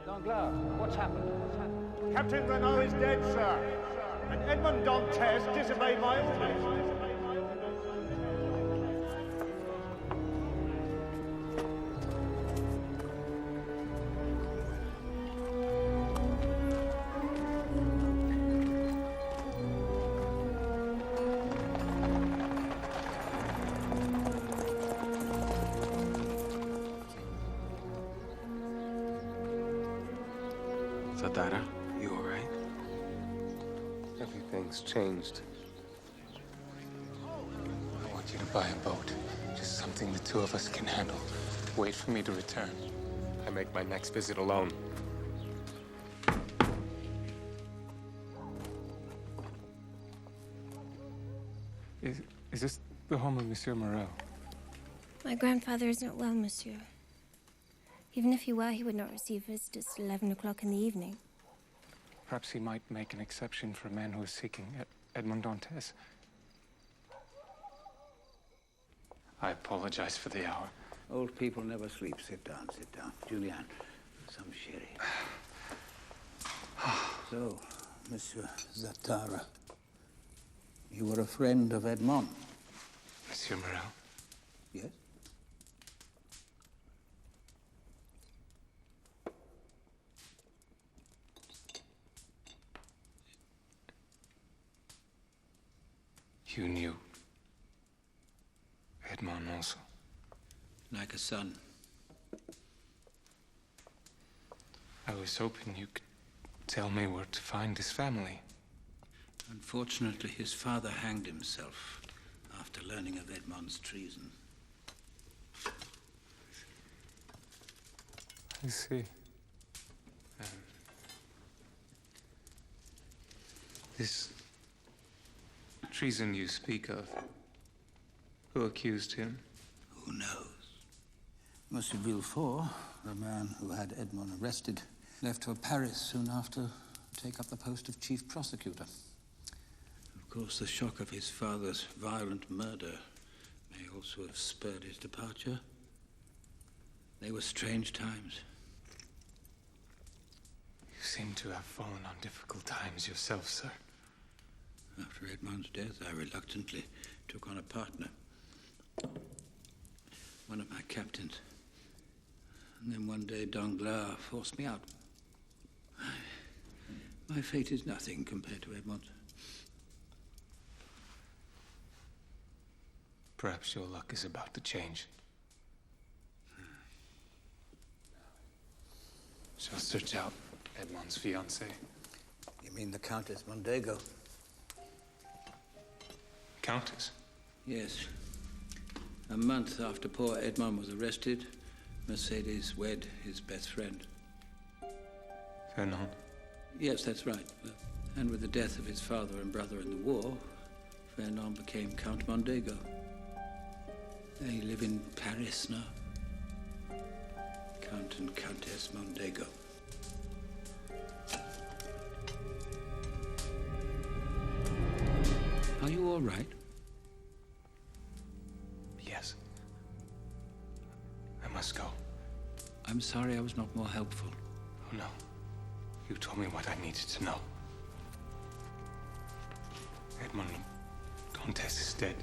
Speaker 6: Danglars, what's happened? What's happened?
Speaker 9: Captain Renault is dead, sir. And Edmond Dantes disobeyed my orders.
Speaker 3: Zatara, you all right? Everything's changed. I want you to buy a boat. Just something the two of us can handle. Wait for me to return. I make my next visit alone. Is this the home of Monsieur Morel?
Speaker 23: My grandfather is not well, monsieur. Even if he were, he would not receive visitors till 11 o'clock in the evening.
Speaker 3: Perhaps he might make an exception for a man who is seeking Edmond Dantes. I apologize for the hour.
Speaker 10: Old people never sleep. Sit down, sit down. Julian, some sherry. So, Monsieur Zatara, you were a friend of Edmond?
Speaker 3: Monsieur Morel?
Speaker 10: Yes?
Speaker 3: You knew Edmond also?
Speaker 10: Like a son.
Speaker 3: I was hoping you could tell me where to find his family.
Speaker 10: Unfortunately, his father hanged himself after learning of Edmond's treason.
Speaker 3: I see. This treason you speak of, who accused him?
Speaker 10: Who knows? Monsieur Villefort, the man who had Edmond arrested, left for Paris soon after to take up the post of chief prosecutor. Of course, the shock of his father's violent murder may also have spurred his departure. They were strange times.
Speaker 3: You seem to have fallen on difficult times yourself, sir.
Speaker 10: After Edmond's death, I reluctantly took on a partner. One of my captains. And then one day, Danglars forced me out. My fate is nothing compared to Edmond's.
Speaker 3: Perhaps your luck is about to change. Shall search out Edmond's fiancée.
Speaker 10: You mean the Countess Mondego?
Speaker 3: Countess?
Speaker 10: Yes. A month after poor Edmond was arrested, Mercedes wed his best friend.
Speaker 3: Fernand?
Speaker 10: Yes, that's right. And with the death of his father and brother in the war, Fernand became Count Mondego. They live in Paris now. Count and Countess Mondego. Are you all right?
Speaker 3: Yes. I must go.
Speaker 10: I'm sorry I was not more helpful.
Speaker 3: Oh, no. You told me what I needed to know. Edmond Dantes is dead.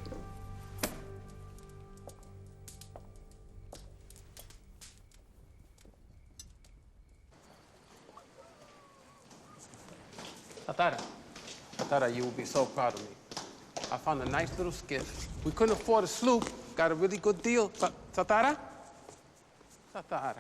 Speaker 7: Tatara, you will be so proud of me. I found a nice little skiff. We couldn't afford a sloop. Got a really good deal. Tatara? Tatara.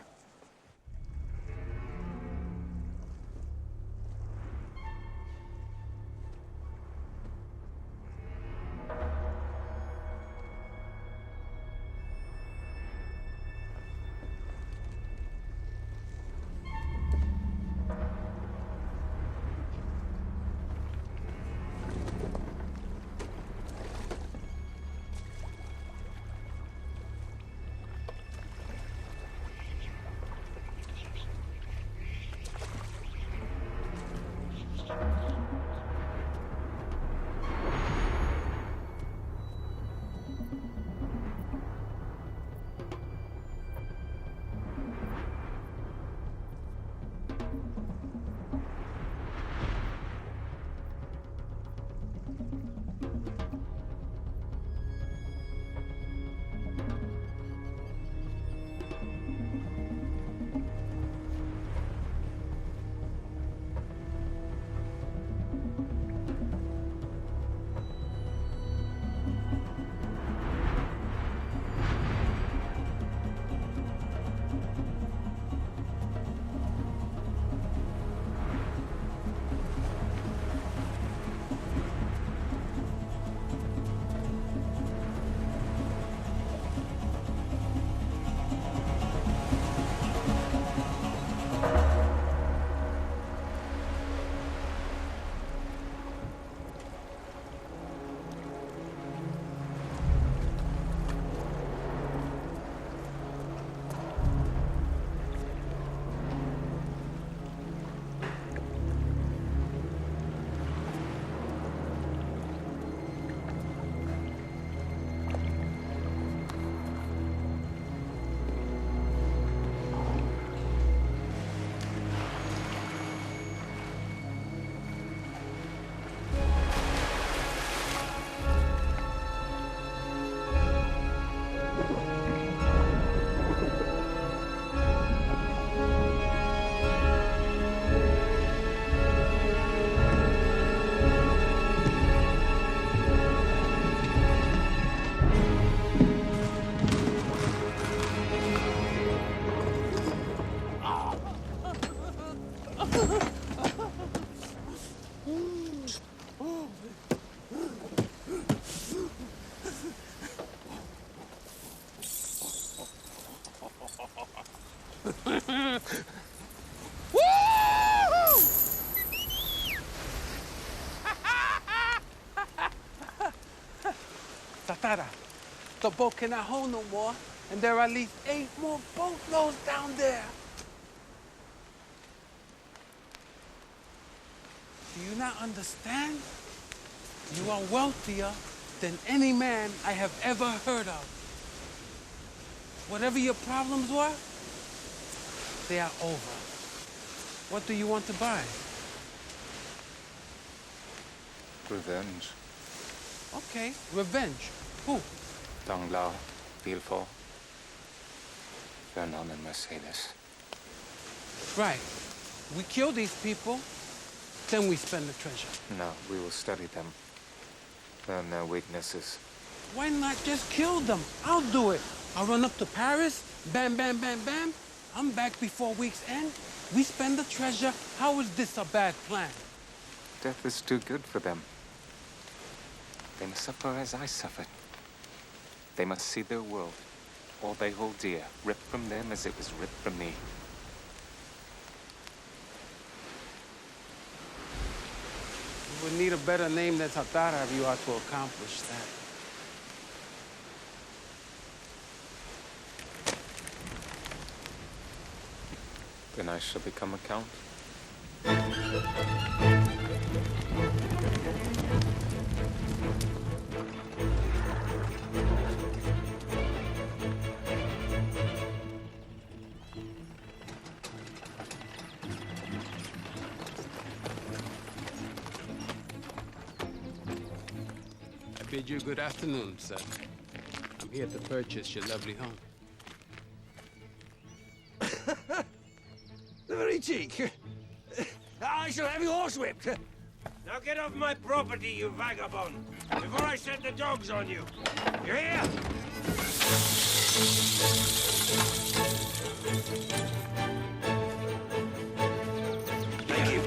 Speaker 7: Tatara, the boat cannot hold no more, and there are at least 8 more boatloads down there. Do you not understand? You are wealthier than any man I have ever heard of. Whatever your problems were, they are over. What do you want to buy?
Speaker 3: Revenge.
Speaker 7: Okay, revenge. Who?
Speaker 3: Danglars, Villefort, Vernon, and Mercedes.
Speaker 7: Right. We kill these people, then we spend the treasure.
Speaker 3: No, we will study them. Learn their weaknesses.
Speaker 7: Why not just kill them? I'll do it. I'll run up to Paris, bam, bam, bam, bam. I'm back before week's end. We spend the treasure. How is this a bad plan?
Speaker 3: Death is too good for them. They must suffer as I suffered. They must see their world, all they hold dear, ripped from them as it was ripped from me.
Speaker 7: You would need a better name than Tatara if you are to accomplish that.
Speaker 3: Then I shall become a count.
Speaker 7: I bid you good afternoon, sir. I'm here to purchase your lovely home.
Speaker 15: The very cheek. I shall have you horsewhipped.
Speaker 1: Now get off my property, you vagabond, before I send the dogs on you. You hear?
Speaker 15: Thank you.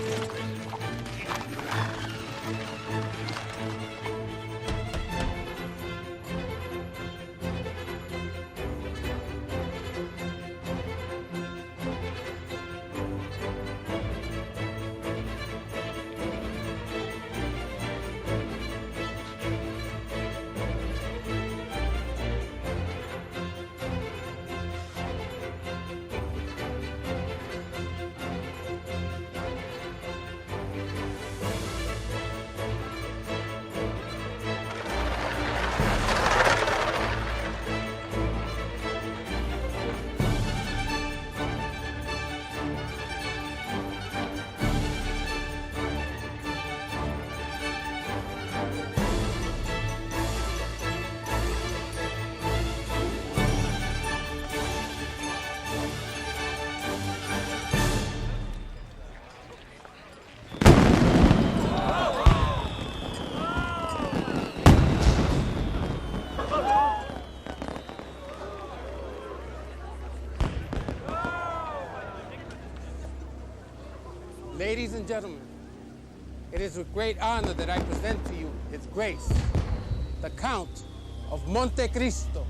Speaker 7: Ladies and gentlemen, it is with great honor that I present to you His Grace, the Count of Monte Cristo.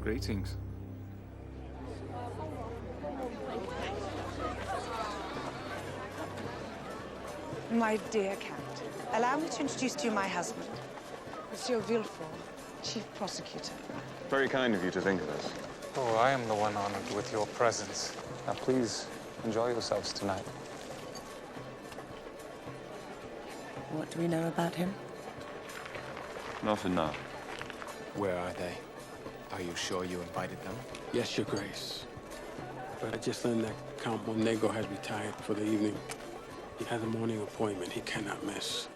Speaker 3: Greetings.
Speaker 16: My dear Count, allow me to introduce to you my husband, Monsieur Villefort, Chief Prosecutor.
Speaker 14: Very kind of you to think of us.
Speaker 3: Oh, I am the one honored with your presence. Now, please enjoy yourselves tonight.
Speaker 16: What do we know about him?
Speaker 14: Nothing now.
Speaker 2: Where are they? Are you sure you invited them?
Speaker 7: Yes, Your Grace. But I just learned that Count Monego has retired for the evening. He has a morning appointment he cannot miss.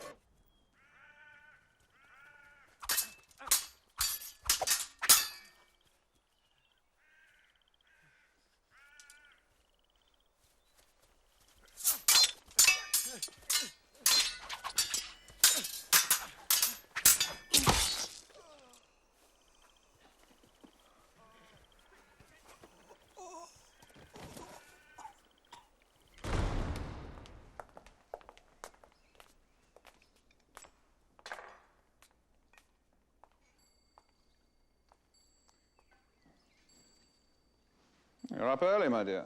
Speaker 14: You're up early, my dear.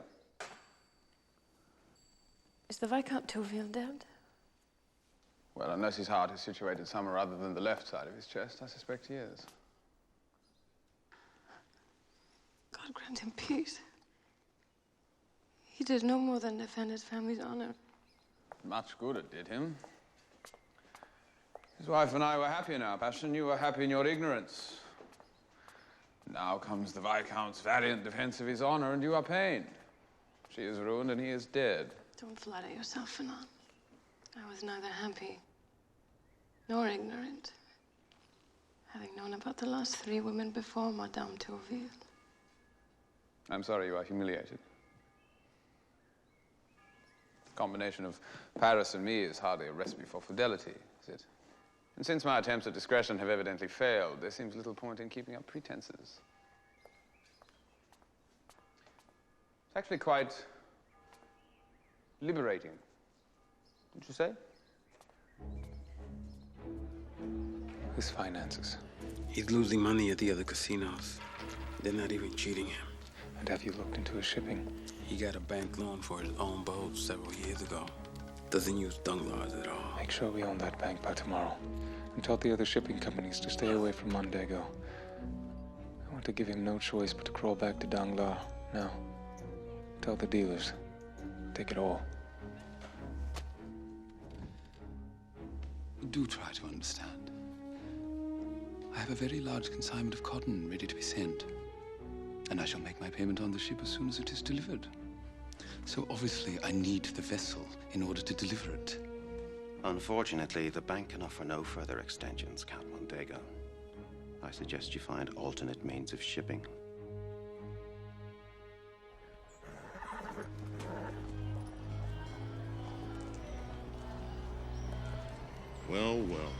Speaker 8: Is the Viscount Cavil dead?
Speaker 14: Well, unless his heart is situated somewhere other than the left side of his chest, I suspect he is.
Speaker 8: God grant him peace. He did no more than defend his family's honor.
Speaker 14: Much good it did him. His wife and I were happy in our passion. You were happy in your ignorance. Now comes the Viscount's valiant defense of his honor, and you are pained. She is ruined, and he is dead.
Speaker 8: Don't flatter yourself, Fernand. I was neither happy nor ignorant, having known about the last 3 women before Madame Tourville.
Speaker 14: I'm sorry you are humiliated. The combination of Paris and me is hardly a recipe for fidelity, is it? And since my attempts at discretion have evidently failed, there seems little point in keeping up pretenses. It's actually quite liberating, would you say?
Speaker 3: His finances.
Speaker 7: He's losing money at the other casinos. They're not even cheating him.
Speaker 3: And have you looked into his shipping?
Speaker 7: He got a bank loan for his own boat several years ago. Doesn't use Danglars at all.
Speaker 3: Make sure we own that bank by tomorrow. And tell the other shipping companies to stay away from Mondego. I want to give him no choice but to crawl back to Danglars. Now, tell the dealers. Take it all.
Speaker 5: Do try to understand. I have a very large consignment of cotton ready to be sent. And I shall make my payment on the ship as soon as it is delivered. So obviously I need the vessel in order to deliver it.
Speaker 13: Unfortunately, the bank can offer no further extensions, Count Mondego. I suggest you find alternate means of shipping.
Speaker 9: Well, well.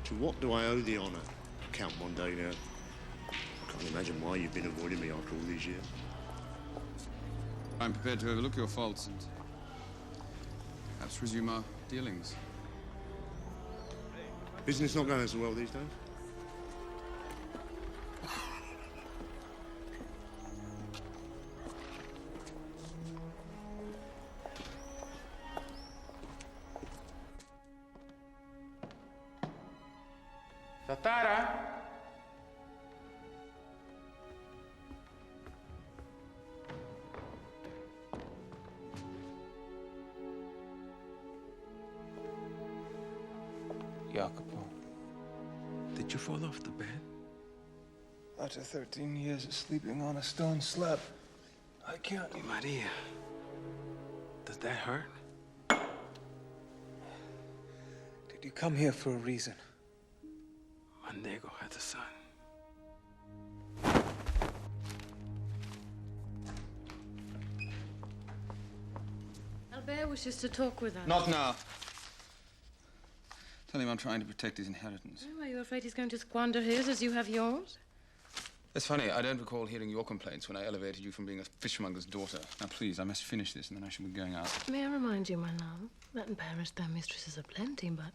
Speaker 9: To what do I owe the honor, Count Mondego? Can't imagine why you've been avoiding me after all these years.
Speaker 14: I'm prepared to overlook your faults and perhaps resume our dealings.
Speaker 9: Business not going so well these days?
Speaker 2: Satara?
Speaker 3: Jacopo.
Speaker 7: Did you fall off the bed?
Speaker 3: After 13 years of sleeping on a stone slab, I can't.
Speaker 7: Maria, does that hurt?
Speaker 3: Did you come here for a reason?
Speaker 7: Mondego has a son.
Speaker 8: Albert wishes to talk with us.
Speaker 14: Not now. Tell him I'm trying to protect his inheritance.
Speaker 8: Oh, are you afraid he's going to squander his as you have yours?
Speaker 14: It's funny, I don't recall hearing your complaints when I elevated you from being a fishmonger's daughter. Now, please, I must finish this and then I shall be going out.
Speaker 8: May I remind you, my love, that in Paris their mistresses are plenty, but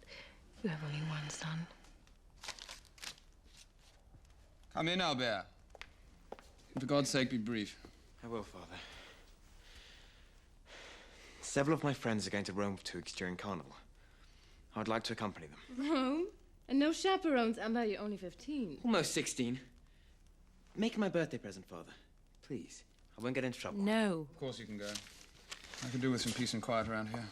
Speaker 8: you have only one son.
Speaker 14: Come in, Albert. And for God's sake, be brief.
Speaker 2: I will, Father. Several of my friends are going to Rome for 2 weeks during Carnival. I'd like to accompany them.
Speaker 8: Rome? And no chaperones, Amber, you're only 15.
Speaker 2: Almost 16. Make it my birthday present, Father. Please. I won't get into trouble.
Speaker 8: No.
Speaker 14: Of course you can go. I can do with some peace and quiet around here.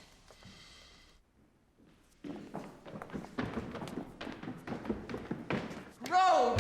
Speaker 17: road!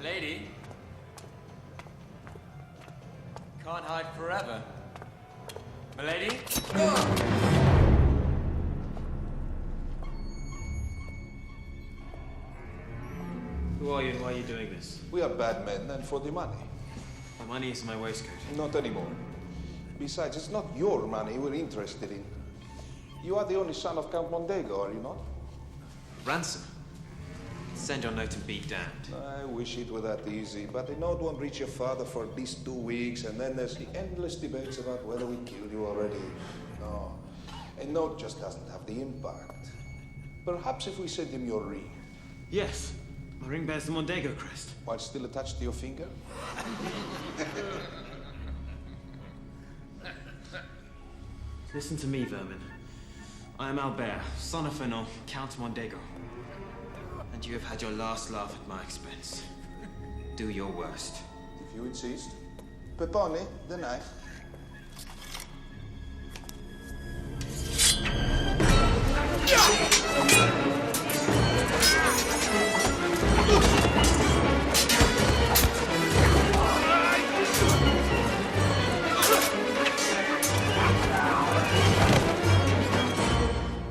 Speaker 19: Lady, can't hide forever. Milady? Who are you and why are you doing this?
Speaker 4: We are bad men, and for the money.
Speaker 19: My money is in my waistcoat.
Speaker 4: Not anymore. Besides, it's not your money we're interested in. You are the only son of Count Mondego, are you not?
Speaker 19: Ransom? Send your note and be damned.
Speaker 4: I wish it were that easy, but the note won't reach your father for at least 2 weeks, and then there's the endless debates about whether we killed you already. No, a note just doesn't have the impact. Perhaps if we send him your ring.
Speaker 19: Yes, my ring bears the Mondego crest.
Speaker 4: While still attached to your finger?
Speaker 19: Listen to me, vermin. I am Albert, son of Fernand, Count Mondego. And you have had your last laugh at my expense. Do your worst.
Speaker 4: If you insist. Pepone, the knife.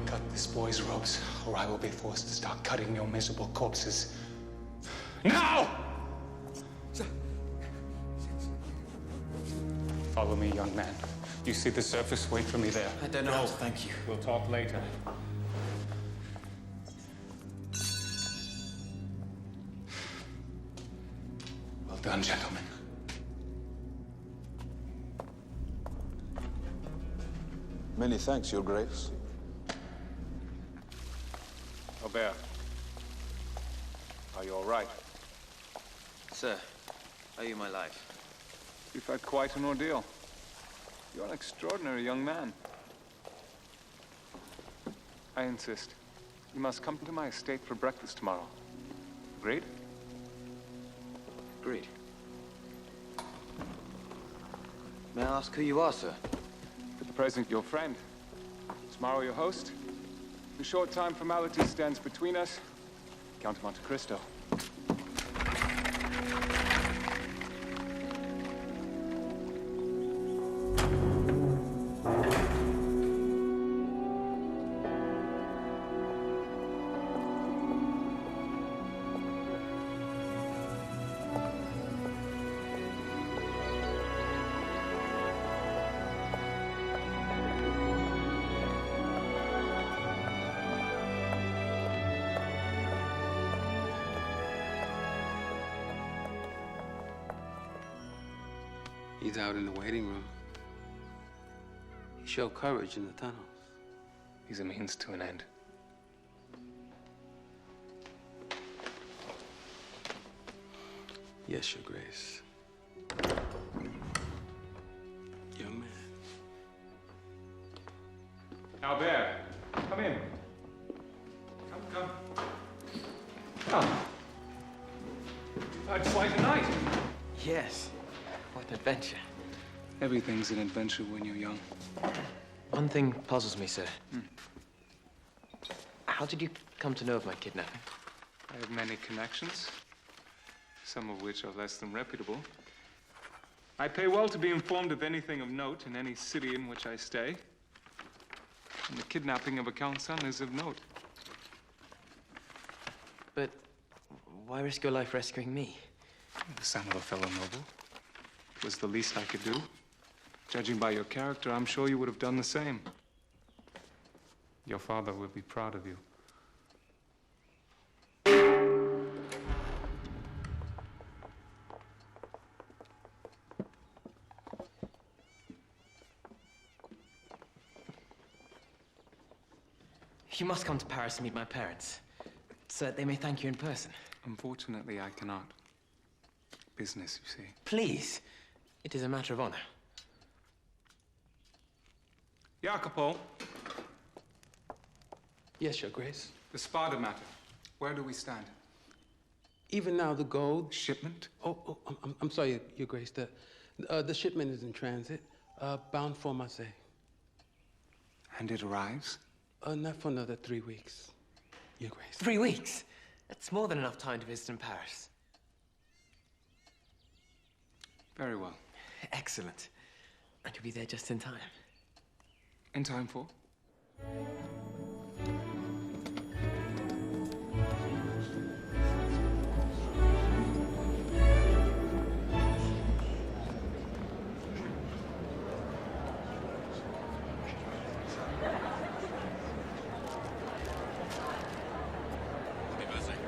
Speaker 3: Cut this boy's ropes, or I will be forced to start cutting your miserable corpses. Now! Follow me, young man. You see the surface? Wait for me there.
Speaker 19: I don't know how to thank you.
Speaker 3: We'll talk later. Well done, gentlemen.
Speaker 4: Many thanks, Your Grace.
Speaker 3: Albert, are you all right?
Speaker 19: Sir, owe you my life.
Speaker 3: You've had quite an ordeal. You're an extraordinary young man. I insist. You must come to my estate for breakfast tomorrow. Agreed?
Speaker 19: Agreed. May I ask who you are, sir?
Speaker 3: For the present, your friend. Tomorrow, your host. The short time formality stands between us. Count Monte Cristo.
Speaker 5: He's out in the waiting room. He showed courage in the tunnels.
Speaker 3: He's a means to an end.
Speaker 5: Yes, Your Grace. Young man.
Speaker 3: Albert, come in. Come. Come. You've had quite a night.
Speaker 19: Yes. What an adventure.
Speaker 3: Everything's an adventure when you're young.
Speaker 19: One thing puzzles me, sir. How did you come to know of my kidnapping?
Speaker 3: I have many connections. some of which are less than reputable. I pay well to be informed of anything of note in any city in which I stay. And the kidnapping of a count's son is of note.
Speaker 19: But why risk your life rescuing me?
Speaker 3: The son of a fellow noble. It was the least I could do. Judging by your character, I'm sure you would have done the same. Your father will be proud of you.
Speaker 19: You must come to Paris to meet my parents, so that they may thank you in person.
Speaker 3: Unfortunately, I cannot. Business, you see.
Speaker 19: Please. It is a matter of honor.
Speaker 3: Jacopo.
Speaker 7: Yes, Your Grace.
Speaker 3: The Spada matter. Where do we stand?
Speaker 7: Even now, the gold...
Speaker 3: Shipment?
Speaker 7: I'm sorry, Your Grace. The shipment is in transit, bound for Marseille.
Speaker 3: And it arrives?
Speaker 7: Not for another 3 weeks, Your Grace.
Speaker 19: 3 weeks? That's more than enough time to visit in Paris.
Speaker 3: Very well.
Speaker 19: Excellent. And you'll be there just in time.
Speaker 3: In time for?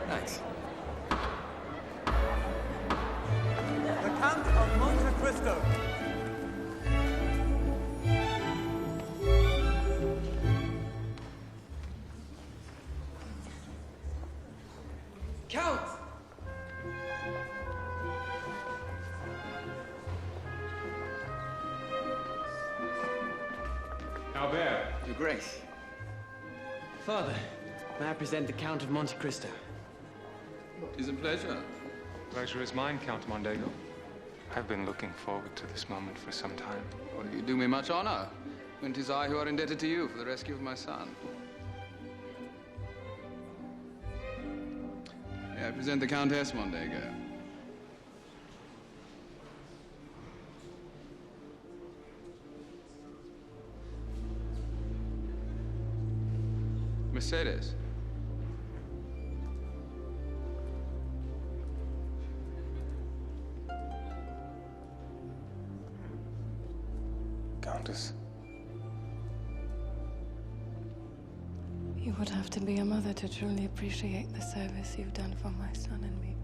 Speaker 19: Thanks.
Speaker 12: The Count of Monte Cristo.
Speaker 19: Count!
Speaker 3: Albert.
Speaker 19: Your Grace. Father, may I present the Count of Monte Cristo?
Speaker 3: It is a pleasure. Pleasure is mine, Count Mondego. I've been looking forward to this moment for some time.
Speaker 5: Well, you do me much honor, when 'tis I who are indebted to you for the rescue of my son. May I present the Countess Mondego? Mercedes.
Speaker 3: Countess.
Speaker 8: You would have to be a mother to truly appreciate the service you've done for my son and me.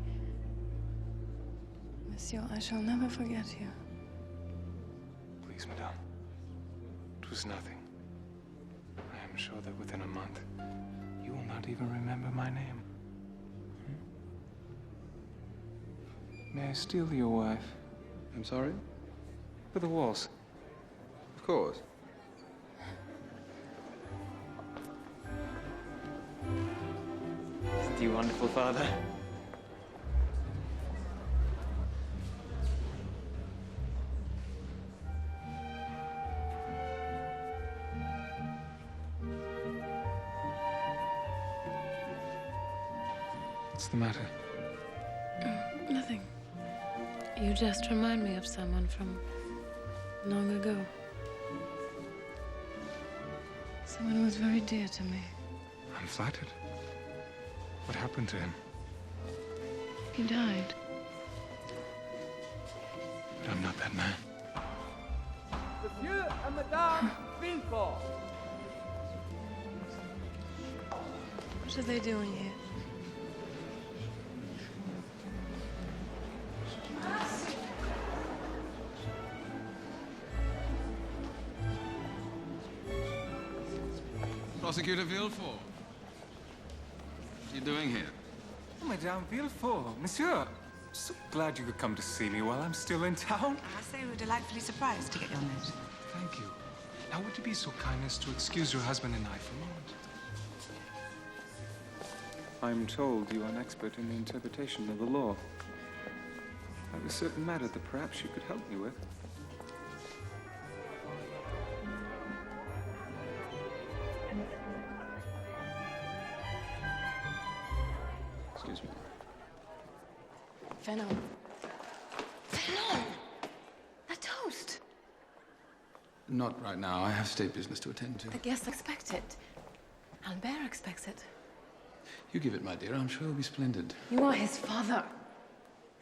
Speaker 8: Monsieur, I shall never forget you.
Speaker 3: Please, madame. It was nothing. I am sure that within a month, you will not even remember my name. May I steal your wife?
Speaker 5: I'm sorry?
Speaker 3: For the waltz.
Speaker 5: Of course.
Speaker 19: Isn't he wonderful, Father?
Speaker 3: What's the matter?
Speaker 8: Nothing. You just remind me of someone from long ago. Someone who was very dear to me.
Speaker 3: I'm flattered. What happened to him?
Speaker 8: He died.
Speaker 3: But I'm not that man.
Speaker 12: Monsieur and Madame Villefort.
Speaker 8: What are they doing here?
Speaker 5: Prosecutor Villefort. What are you doing here?
Speaker 3: Oh, Madame Villefort. Monsieur, so glad you could come to see me while I'm still in town.
Speaker 16: I say we were delightfully surprised to get your note.
Speaker 3: Thank you. Now, would you be so kind as to excuse your husband and I for a moment? I'm told you are an expert in the interpretation of the law. I have a certain matter that perhaps you could help me with.
Speaker 5: Excuse me.
Speaker 8: Fennel. Fennel! The toast!
Speaker 5: Not right now. I have state business to attend to.
Speaker 8: The guests expect it. Albert expects it.
Speaker 5: You give it, my dear. I'm sure it'll be splendid.
Speaker 8: You are his father.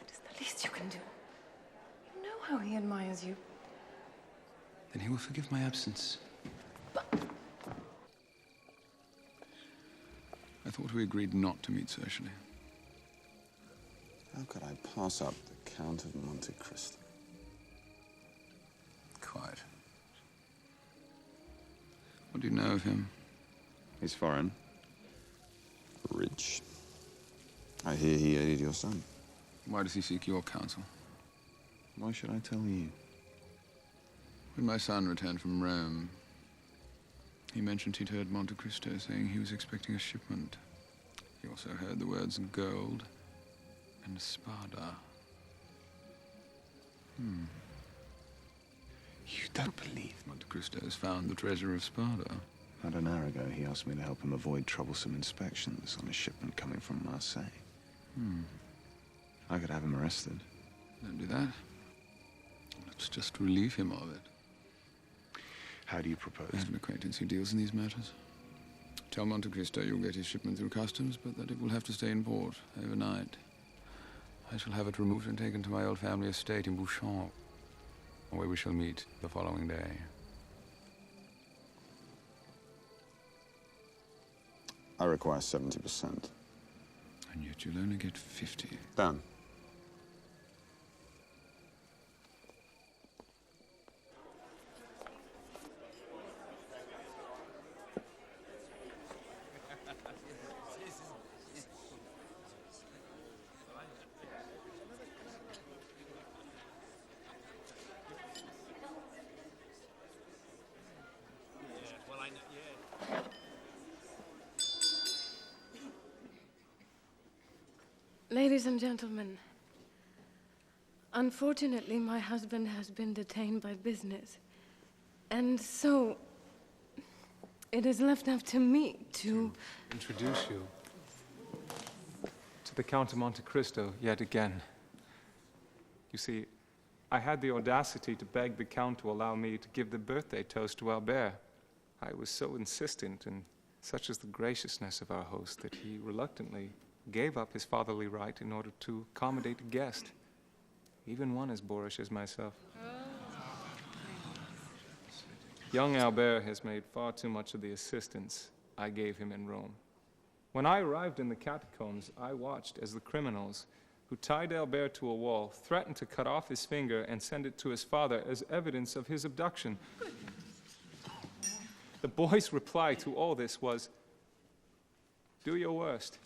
Speaker 8: It is the least you can do. You know how he admires you.
Speaker 5: Then he will forgive my absence. I thought we agreed not to meet socially.
Speaker 14: How could I pass up the Count of Monte Cristo?
Speaker 5: Quiet. What do you know of him?
Speaker 14: He's foreign. Rich. I hear he aided your son.
Speaker 5: Why does he seek your counsel?
Speaker 14: Why should I tell you?
Speaker 5: When my son returned from Rome, he mentioned he'd heard Monte Cristo saying he was expecting a shipment. He also heard the words gold and spada. You don't believe Monte Cristo has found the treasure of Spada?
Speaker 14: About an hour ago, he asked me to help him avoid troublesome inspections on a shipment coming from Marseille. I could have him arrested.
Speaker 5: Don't do that. Let's just relieve him of it.
Speaker 14: How do you propose?
Speaker 5: I have an acquaintance who deals in these matters. Tell Monte Cristo you'll get his shipment through customs, but that it will have to stay in port overnight. I shall have it removed and taken to my old family estate in Bouchon, where we shall meet the following day.
Speaker 14: I require 70%.
Speaker 5: And yet you'll only get 50.
Speaker 14: Done.
Speaker 8: Ladies and gentlemen, unfortunately, my husband has been detained by business. And so, it is left up to me to
Speaker 3: introduce you to the Count of Monte Cristo yet again. You see, I had the audacity to beg the Count to allow me to give the birthday toast to Albert. I was so insistent, and such is the graciousness of our host, that he reluctantly gave up his fatherly right in order to accommodate a guest, even one as boorish as myself. Young Albert has made far too much of the assistance I gave him in Rome. When I arrived in the catacombs, I watched as the criminals who tied Albert to a wall threatened to cut off his finger and send it to his father as evidence of his abduction. The boy's reply to all this was, "Do your worst."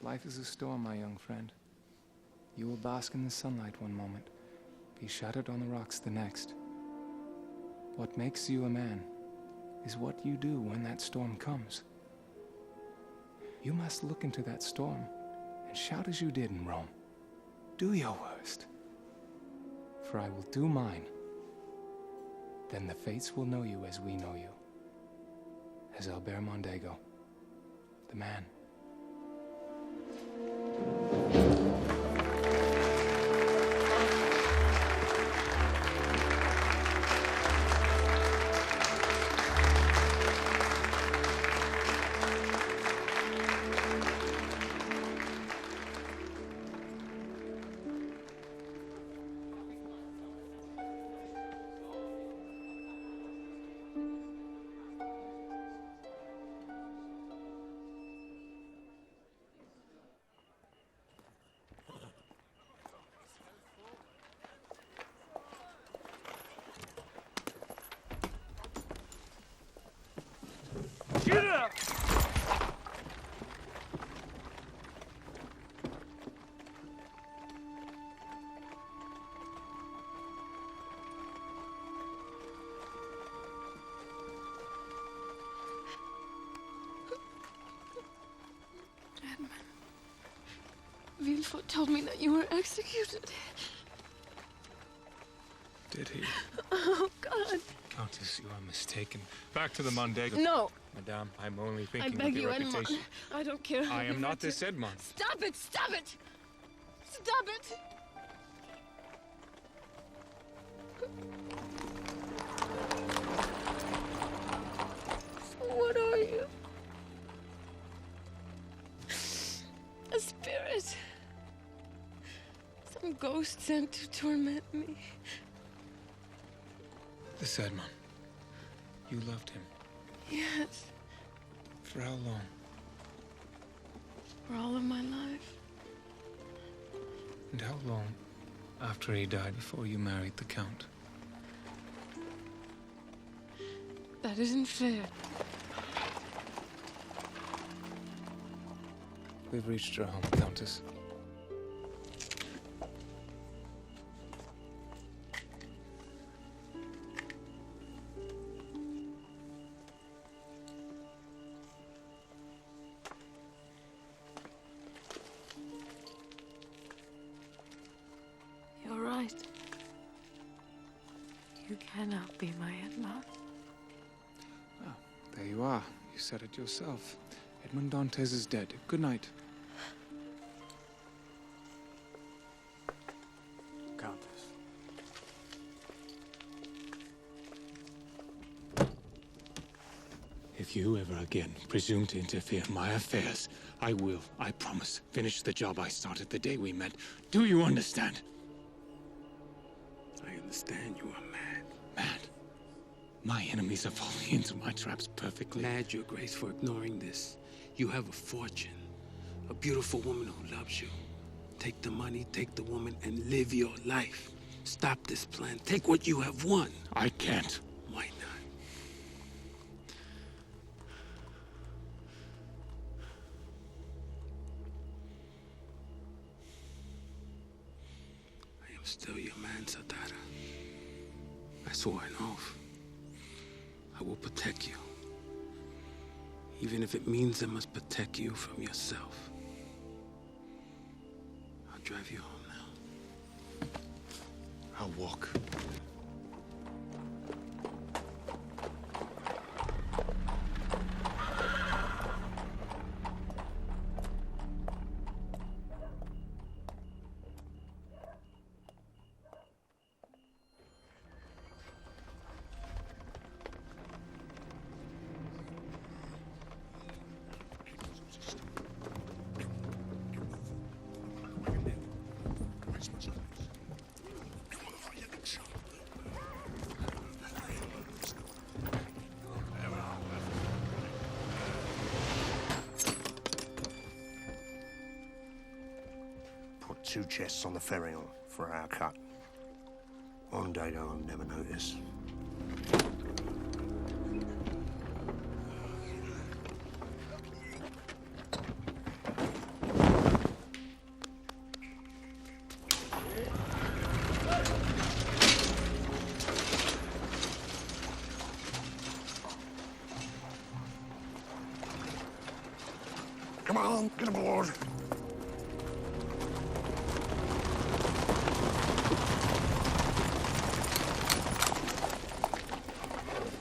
Speaker 3: Life is a storm, my young friend. You will bask in the sunlight one moment, be shattered on the rocks the next. What makes you a man is what you do when that storm comes. You must look into that storm and shout as you did in Rome. Do your worst, for I will do mine. Then the fates will know you as we know you, as Albert Mondego, the man.
Speaker 1: Get up!
Speaker 8: Edmund, Villefort told me that you were executed.
Speaker 3: Did he?
Speaker 8: Oh, God.
Speaker 3: Countess, you are mistaken. Back to the Mondego.
Speaker 8: No!
Speaker 3: Madame, I'm only
Speaker 8: I
Speaker 3: thinking
Speaker 8: beg
Speaker 3: of
Speaker 8: you,
Speaker 3: your
Speaker 8: Edmond.
Speaker 3: reputation.
Speaker 8: I don't care.
Speaker 3: I am not this Edmond.
Speaker 8: Stop it! Stop it! Stop it! What are you? A spirit? Some ghost sent to torment me?
Speaker 3: This Edmond. You loved him.
Speaker 8: Yes,
Speaker 3: For how long?
Speaker 8: for all of my life.
Speaker 3: And how long after he died before you married the Count?
Speaker 8: That isn't fair.
Speaker 3: We've reached your home, Countess.
Speaker 8: You're right. You cannot be my Edmond.
Speaker 3: There you are. You said it yourself. Edmond Dantes is dead. Good night.
Speaker 7: Countess.
Speaker 2: If you ever again presume to interfere in my affairs, I will, I promise, finish the job I started the day we met. Do you understand?
Speaker 7: I understand you are mad.
Speaker 2: Mad? My enemies are falling into my traps perfectly.
Speaker 7: Mad, Your Grace, for ignoring this. You have a fortune. A beautiful woman who loves you. Take the money, take the woman, and live your life. Stop this plan. Take what you have won.
Speaker 2: I can't.
Speaker 7: Why not? I am still your man, Sadara. I swore an oath. I will protect you. Even if it means I must protect you from yourself. I'll drive you home now.
Speaker 9: I'll walk. Put 2 chests on the ferry for our cut. Mondego will never notice. Come on, get aboard.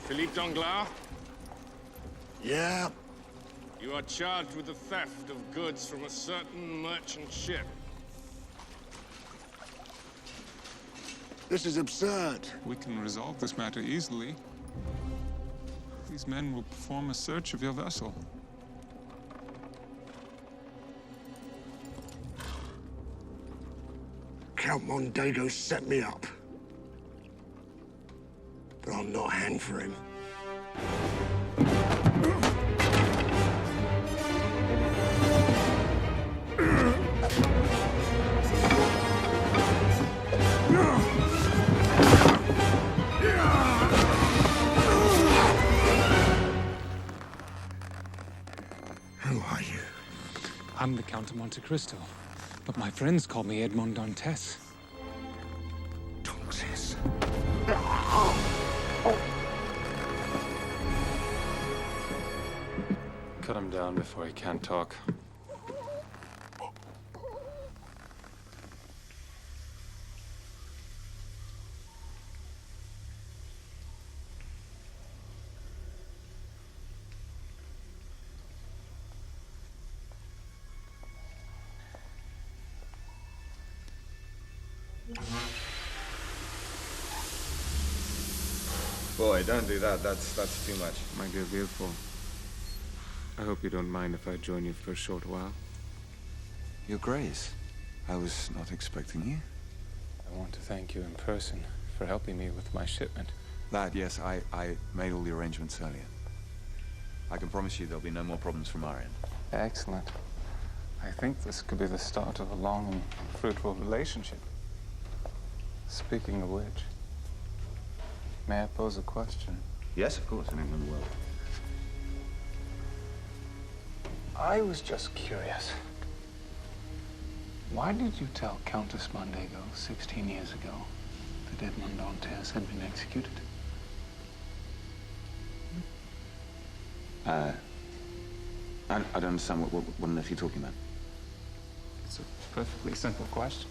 Speaker 17: Philippe Danglars?
Speaker 9: Yeah?
Speaker 17: You are charged with the theft of goods from a certain merchant ship.
Speaker 9: This is absurd.
Speaker 3: We can resolve this matter easily. These men will perform a search of your vessel.
Speaker 9: Count Mondego set me up. But I'll not hang for him. Who are you?
Speaker 3: I'm the Count of Monte Cristo, but my friends call me Edmond Dantes.
Speaker 9: Dantes?
Speaker 3: Cut him down before he can't talk.
Speaker 14: Boy, don't do that. That's too much.
Speaker 3: My dear Villefort, I hope you don't mind if I join you for a short while.
Speaker 14: Your Grace, I was not expecting you.
Speaker 3: I want to thank you in person for helping me with my shipment.
Speaker 14: Lad, yes, I made all the arrangements earlier. I can promise you there'll be no more problems from our end.
Speaker 3: Excellent. I think this could be the start of a long and fruitful relationship. Speaking of which, may I pose a question?
Speaker 14: Yes, of course, anything in the world.
Speaker 3: I was just curious. Why did you tell Countess Mondego 16 years ago that Edmond Dantes had been executed?
Speaker 14: I don't understand what on earth you're talking about.
Speaker 3: It's a perfectly simple question.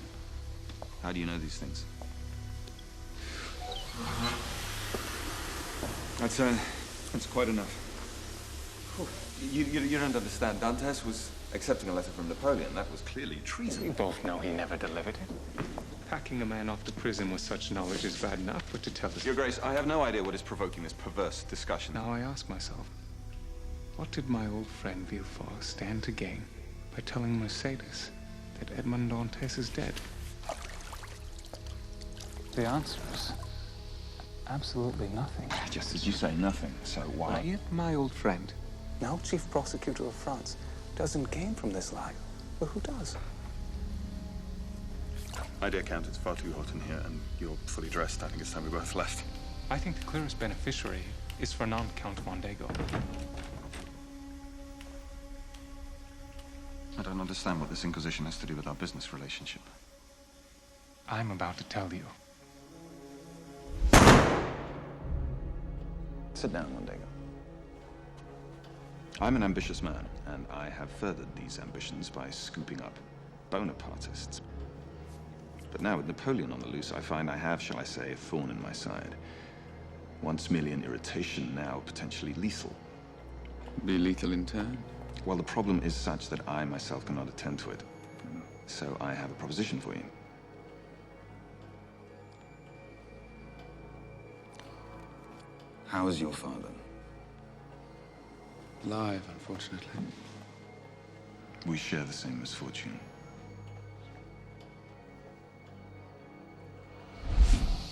Speaker 14: How do you know these things? That's quite enough. You don't understand. Dantes was accepting a letter from Napoleon. That was clearly treason.
Speaker 3: We both know he never delivered it. Packing a man off to prison with such knowledge is bad enough, but to tell us...
Speaker 14: Your Grace, I have no idea what is provoking this perverse discussion.
Speaker 3: Now I ask myself, what did my old friend Villefort stand to gain by telling Mercedes that Edmond Dantes is dead? The answer is absolutely nothing.
Speaker 14: Just as you say, nothing. So why?
Speaker 3: Now, yet my old friend, now Chief Prosecutor of France, doesn't gain from this lie. Well, who does?
Speaker 14: My dear Count, it's far too hot in here, and you're fully dressed. I think it's time we both left.
Speaker 3: I think the clearest beneficiary is Fernand Count Mondego.
Speaker 14: I don't understand what this Inquisition has to do with our business relationship.
Speaker 3: I'm about to tell you.
Speaker 14: Sit down, Mondego. I'm an ambitious man, and I have furthered these ambitions by scooping up Bonapartists. But now with Napoleon on the loose, I find I have, shall I say, a thorn in my side. Once merely an irritation, now potentially lethal.
Speaker 5: Be lethal in turn?
Speaker 14: Well, the problem is such that I myself cannot attend to it. So I have a proposition for you. How is your father?
Speaker 5: Alive, unfortunately.
Speaker 14: We share the same misfortune.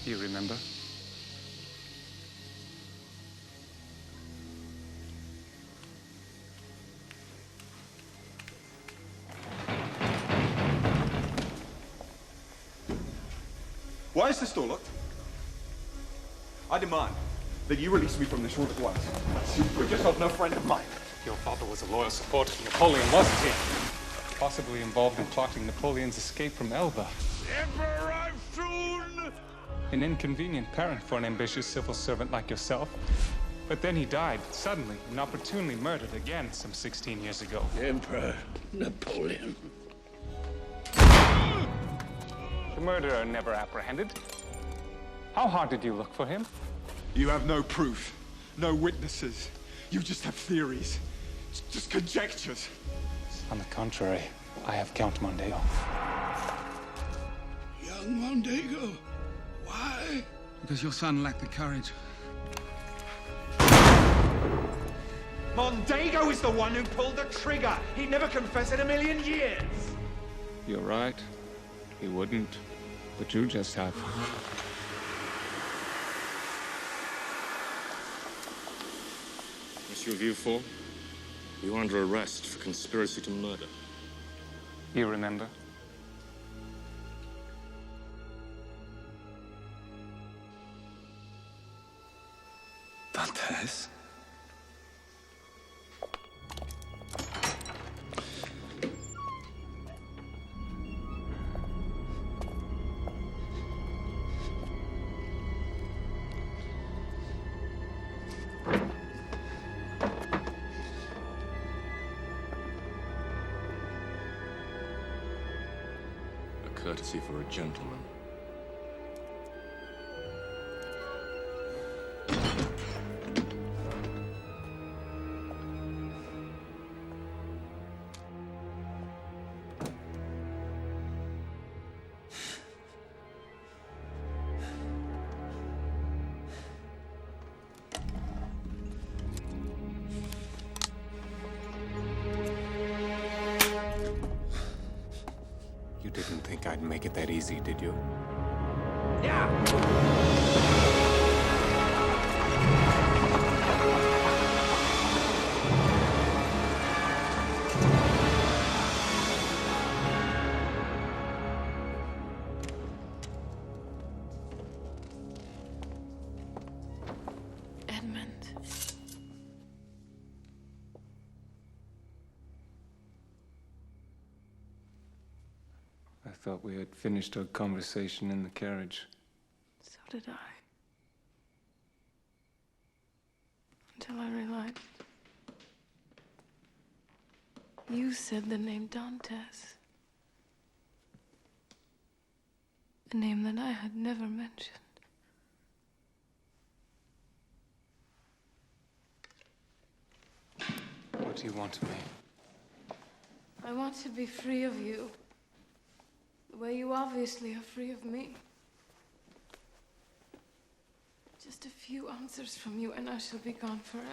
Speaker 3: You remember?
Speaker 2: Why is this door locked? I demand that you release me from this room at once. You put yourself no friend of mine.
Speaker 3: Your father was a loyal supporter of Napoleon, wasn't he? Possibly involved in plotting Napoleon's escape from Elba.
Speaker 1: The Emperor arrives soon!
Speaker 3: An inconvenient parent for an ambitious civil servant like yourself. But then he died, suddenly, inopportunely murdered again some 16 years ago.
Speaker 1: Emperor Napoleon.
Speaker 3: The murderer never apprehended. How hard did you look for him?
Speaker 2: You have no proof, no witnesses. You just have theories, just conjectures.
Speaker 3: On the contrary, I have Count Mondego.
Speaker 1: Young Mondego, why?
Speaker 5: Because your son lacked the courage.
Speaker 2: Mondego is the one who pulled the trigger. He'd never confess in a million years.
Speaker 3: You're right. He wouldn't. But you just have.
Speaker 17: Monsieur Villefort, you're under arrest for conspiracy to murder.
Speaker 3: You remember?
Speaker 14: Dantes?
Speaker 17: Courtesy for a gentleman.
Speaker 3: didn't think I'd make it that easy, did you?
Speaker 1: Yeah!
Speaker 3: I thought we had finished our conversation in the carriage.
Speaker 8: So did I. Until I realized you said the name Dantes. A name that I had never mentioned.
Speaker 3: What do you want of me?
Speaker 8: I want to be free of you. The way you obviously are free of me. Just a few answers from you and I shall be gone forever.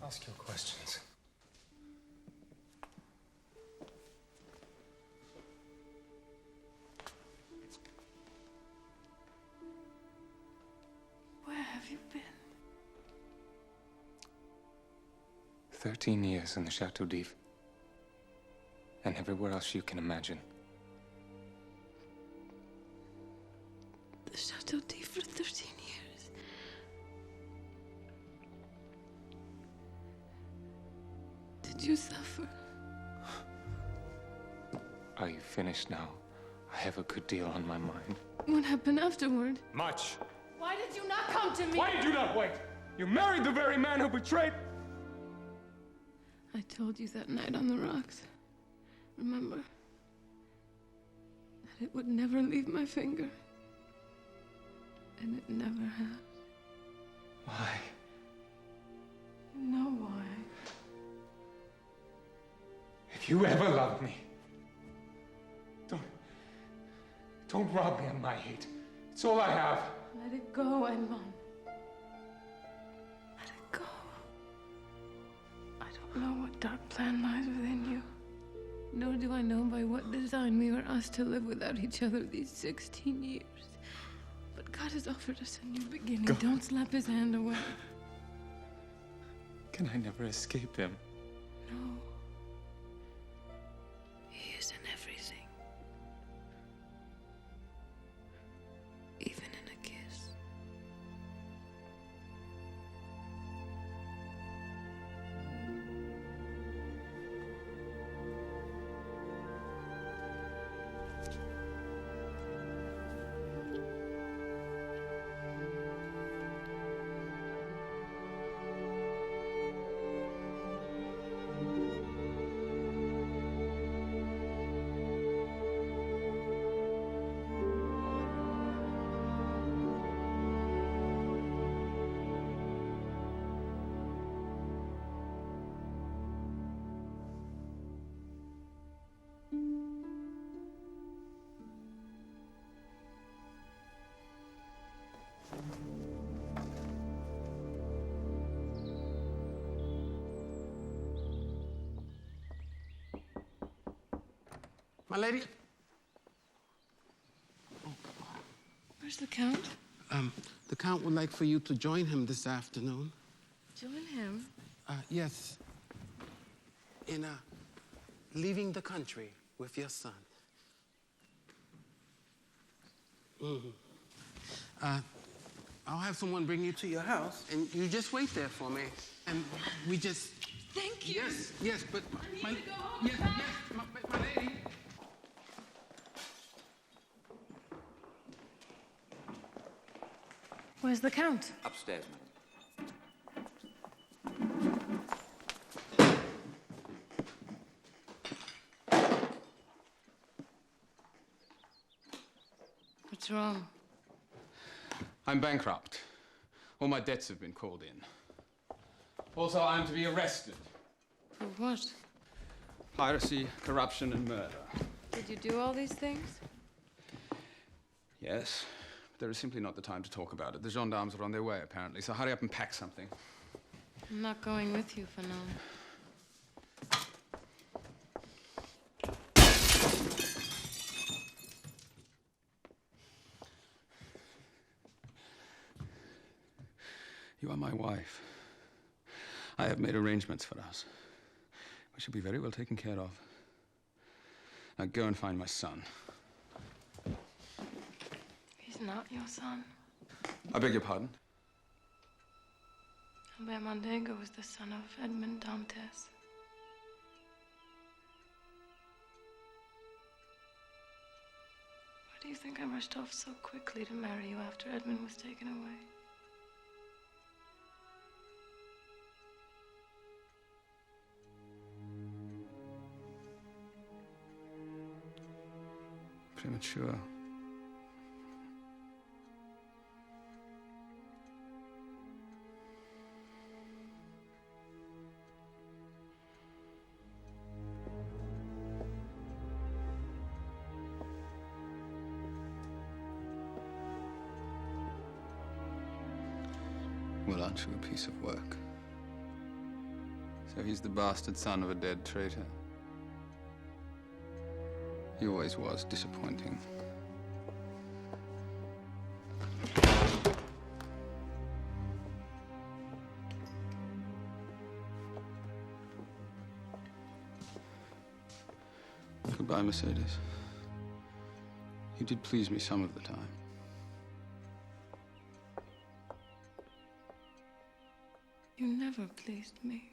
Speaker 2: Ask your questions.
Speaker 8: Where have you been?
Speaker 3: 13 years in the Chateau d'If. And everywhere else you can imagine.
Speaker 8: The Chateau d'If for 13 years. Did you suffer?
Speaker 3: Are you finished now? I have a good deal on my mind.
Speaker 8: What happened afterward?
Speaker 2: Much.
Speaker 8: Why did you not come to me?
Speaker 2: Why did you not wait? You married the very man who betrayed...
Speaker 8: I told you that night on the rocks. Remember? That it would never leave my finger. And it never has.
Speaker 3: Why?
Speaker 8: You know why.
Speaker 2: If you ever loved me, don't rob me of my hate. It's all I have.
Speaker 8: Let it go, Edmond. Let it go. I don't know what dark plan lies within you. Nor do I know by what design we were asked to live without each other these 16 years. But God has offered us a new beginning.
Speaker 3: Go.
Speaker 8: Don't slap his hand away.
Speaker 3: Can I never escape him?
Speaker 8: No. He is in everything. Even in a kiss.
Speaker 7: My lady?
Speaker 8: Where's the Count?
Speaker 7: The Count would like for you to join him this afternoon.
Speaker 8: Join him?
Speaker 7: Yes. In leaving the country with your son. I'll have someone bring you to your house, and you just wait there for me. And we just...
Speaker 8: Thank you.
Speaker 7: Yes, but...
Speaker 8: I need to go home.
Speaker 7: Yes, my lady.
Speaker 8: Where's the Count?
Speaker 18: Upstairs,
Speaker 8: What's wrong?
Speaker 5: I'm bankrupt. All my debts have been called in. Also, I'm to be arrested.
Speaker 8: For what?
Speaker 5: Piracy, corruption, and murder.
Speaker 8: Did you do all these things?
Speaker 5: Yes, but there is simply not the time to talk about it. The gendarmes are on their way, apparently, so hurry up and pack something.
Speaker 8: I'm not going with you for now.
Speaker 5: You are my wife. I have made arrangements for us. We shall be very well taken care of. Now go and find my son.
Speaker 8: He's not your son.
Speaker 5: I beg your pardon?
Speaker 8: Albert Mondego was the son of Edmond Dantes. Why do you think I rushed off so quickly to marry you after Edmond was taken away?
Speaker 5: Premature. Well, aren't you a piece of work? So he's the bastard son of a dead traitor. He always was disappointing. Goodbye, Mercedes. You did please me some of the time.
Speaker 8: You never pleased me.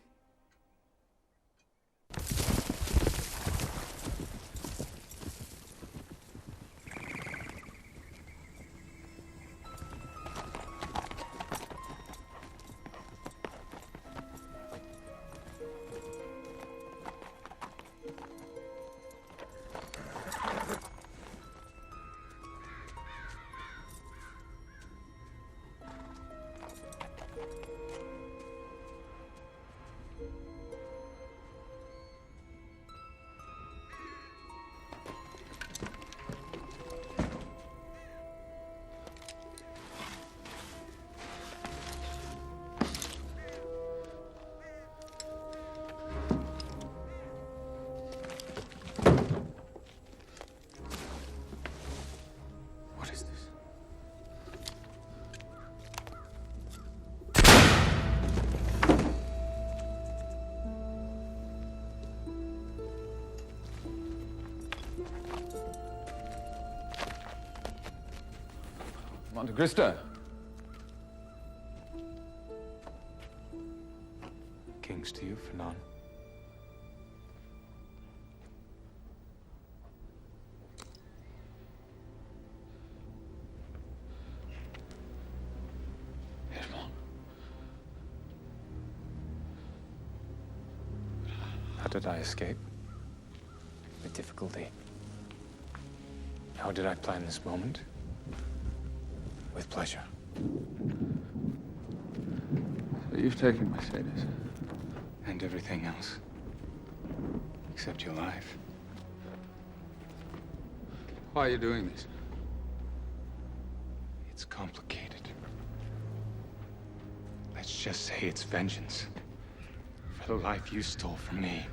Speaker 3: Monte Cristo. Kings to you, Fernand. Edmond. How did I escape? With difficulty. How did I plan this moment? With pleasure.
Speaker 5: So you've taken Mercedes.
Speaker 3: And everything else. Except your life.
Speaker 5: Why are you doing this?
Speaker 3: It's complicated. Let's just say it's vengeance. For the life you stole from me.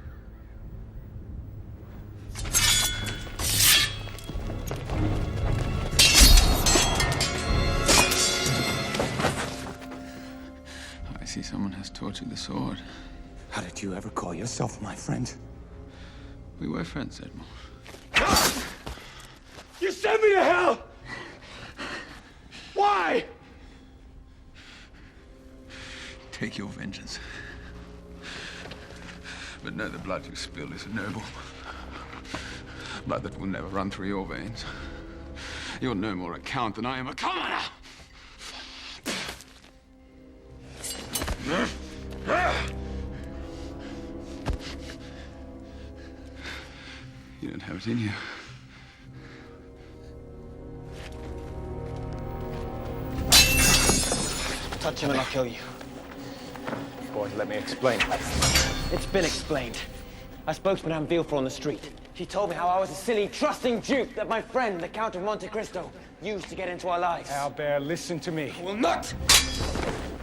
Speaker 5: I see someone has tortured the sword.
Speaker 18: How did you ever call yourself my friend?
Speaker 5: We were friends, Edmond.
Speaker 2: You sent me to hell! Why?
Speaker 5: Take your vengeance. But know the blood you spill is noble. Blood that will never run through your veins. You're no more a count than I am a commoner! You don't have it in you.
Speaker 18: Touch him and I'll kill you.
Speaker 3: Boys, let me explain.
Speaker 18: It's been explained. I spoke to Madame Villefort on the street. She told me how I was a silly, trusting dupe that my friend, the Count of Monte Cristo, used to get into our lives.
Speaker 2: Albert, listen to me.
Speaker 18: I will not!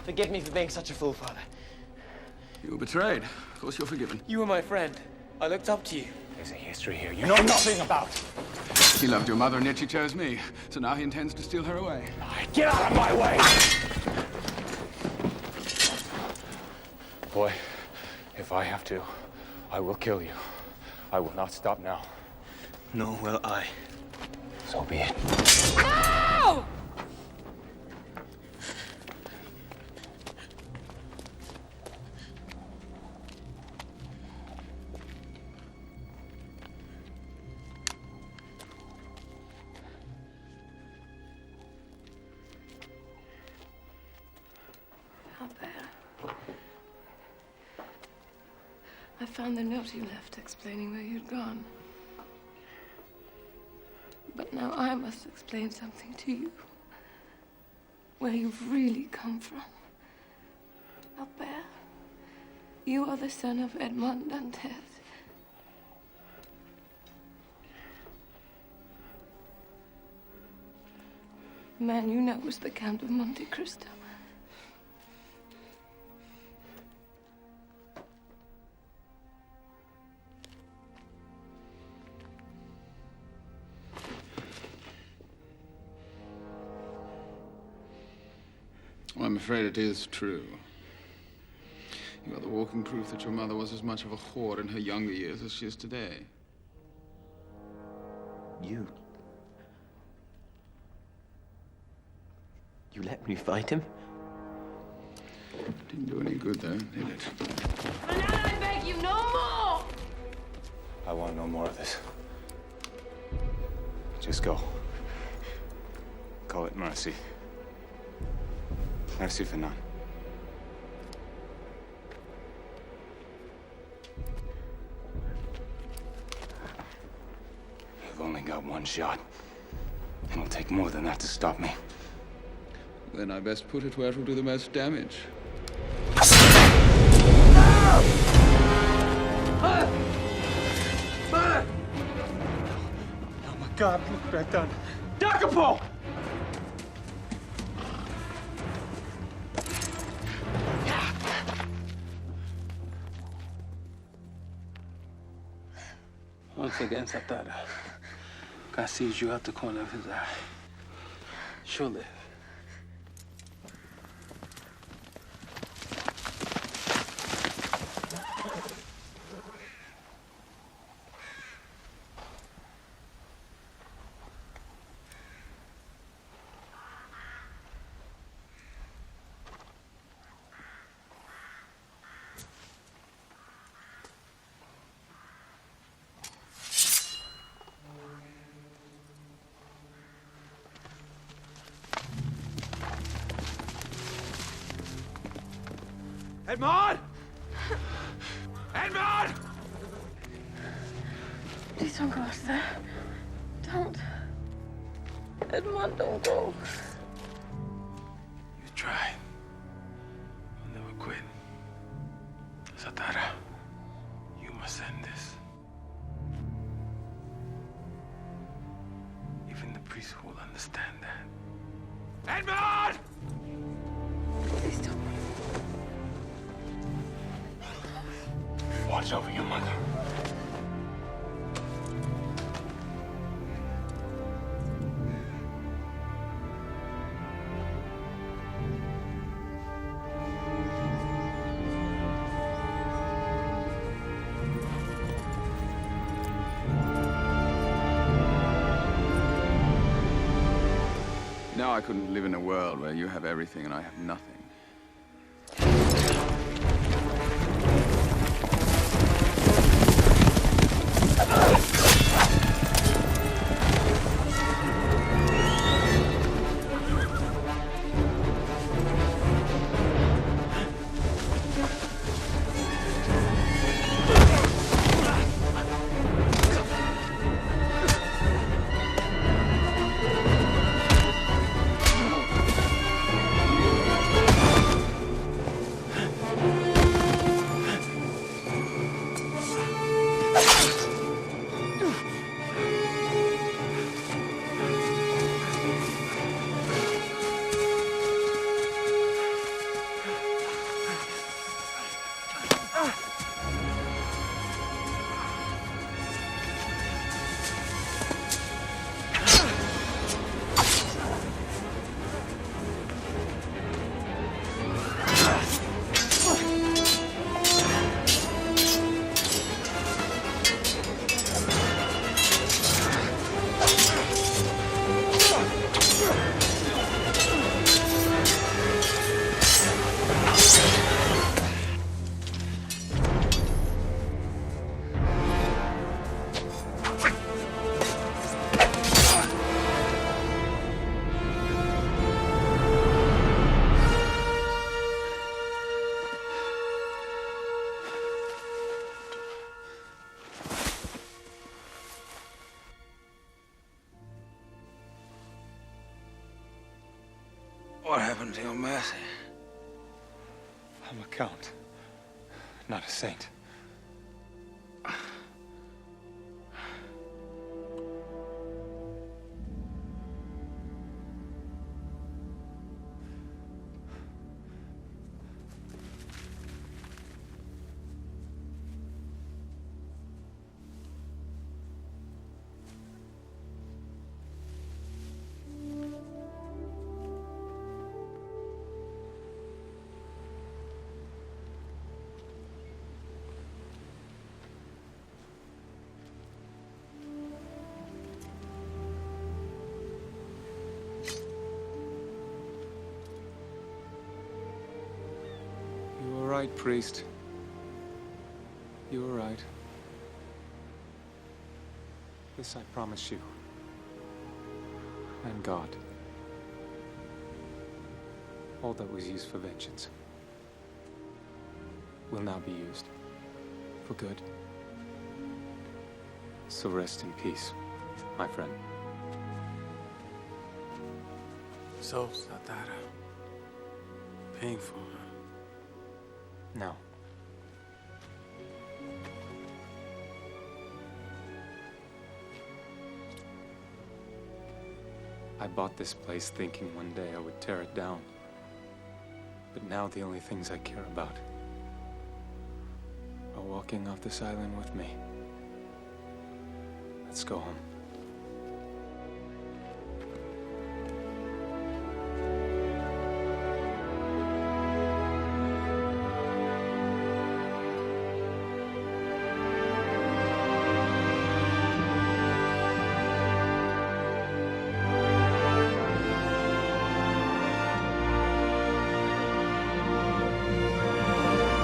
Speaker 18: Forgive me for being such a fool, Father.
Speaker 5: You were betrayed. Of course you're forgiven.
Speaker 18: You were my friend. I looked up to you.
Speaker 3: There's a history here you know nothing about.
Speaker 5: He loved your mother and yet she chose me. So now he intends to steal her away.
Speaker 18: Get out of my way!
Speaker 3: Boy, if I have to, I will kill you. I will not stop now.
Speaker 19: Nor will I.
Speaker 3: So be it.
Speaker 8: No! I found the note you left explaining where you'd gone. But now I must explain something to you. Where you've really come from. Albert, you are the son of Edmond Dantes. The man you know was the Count of Monte Cristo.
Speaker 5: I'm afraid it is true. You are the walking proof that your mother was as much of a whore in her younger years as she is today.
Speaker 19: You let me fight him?
Speaker 5: Didn't do any good, though, did it?
Speaker 8: And now I beg you, no more!
Speaker 3: I want no more of this. Just go. Call it mercy. Merci for none. You've only got one shot. It'll take more than that to stop me.
Speaker 5: Then I best put it where it will do the most damage.
Speaker 2: Oh my God, look what I've done. Jacopo!
Speaker 7: Once again, Satara. God sees you out the corner of his eye. She'll live.
Speaker 2: Edmond! Edmond!
Speaker 8: Please don't go out there. Don't. Edmond, don't go.
Speaker 7: You try. You'll never quit. Satara, you must end this. Even the priest will understand that.
Speaker 2: Edmond!
Speaker 8: Please don't.
Speaker 3: Watch over your mother.
Speaker 5: Now I couldn't live in a world where you have everything and I have nothing.
Speaker 19: to your mercy.
Speaker 3: I'm a count, not a saint. You were right, priest. You were right. This I promise you. And God. All that was used for vengeance will now be used for good. So rest in peace, my friend.
Speaker 7: So, Satara. Painful, huh?
Speaker 3: No. I bought this place thinking one day I would tear it down. But now the only things I care about are walking off this island with me. Let's go home.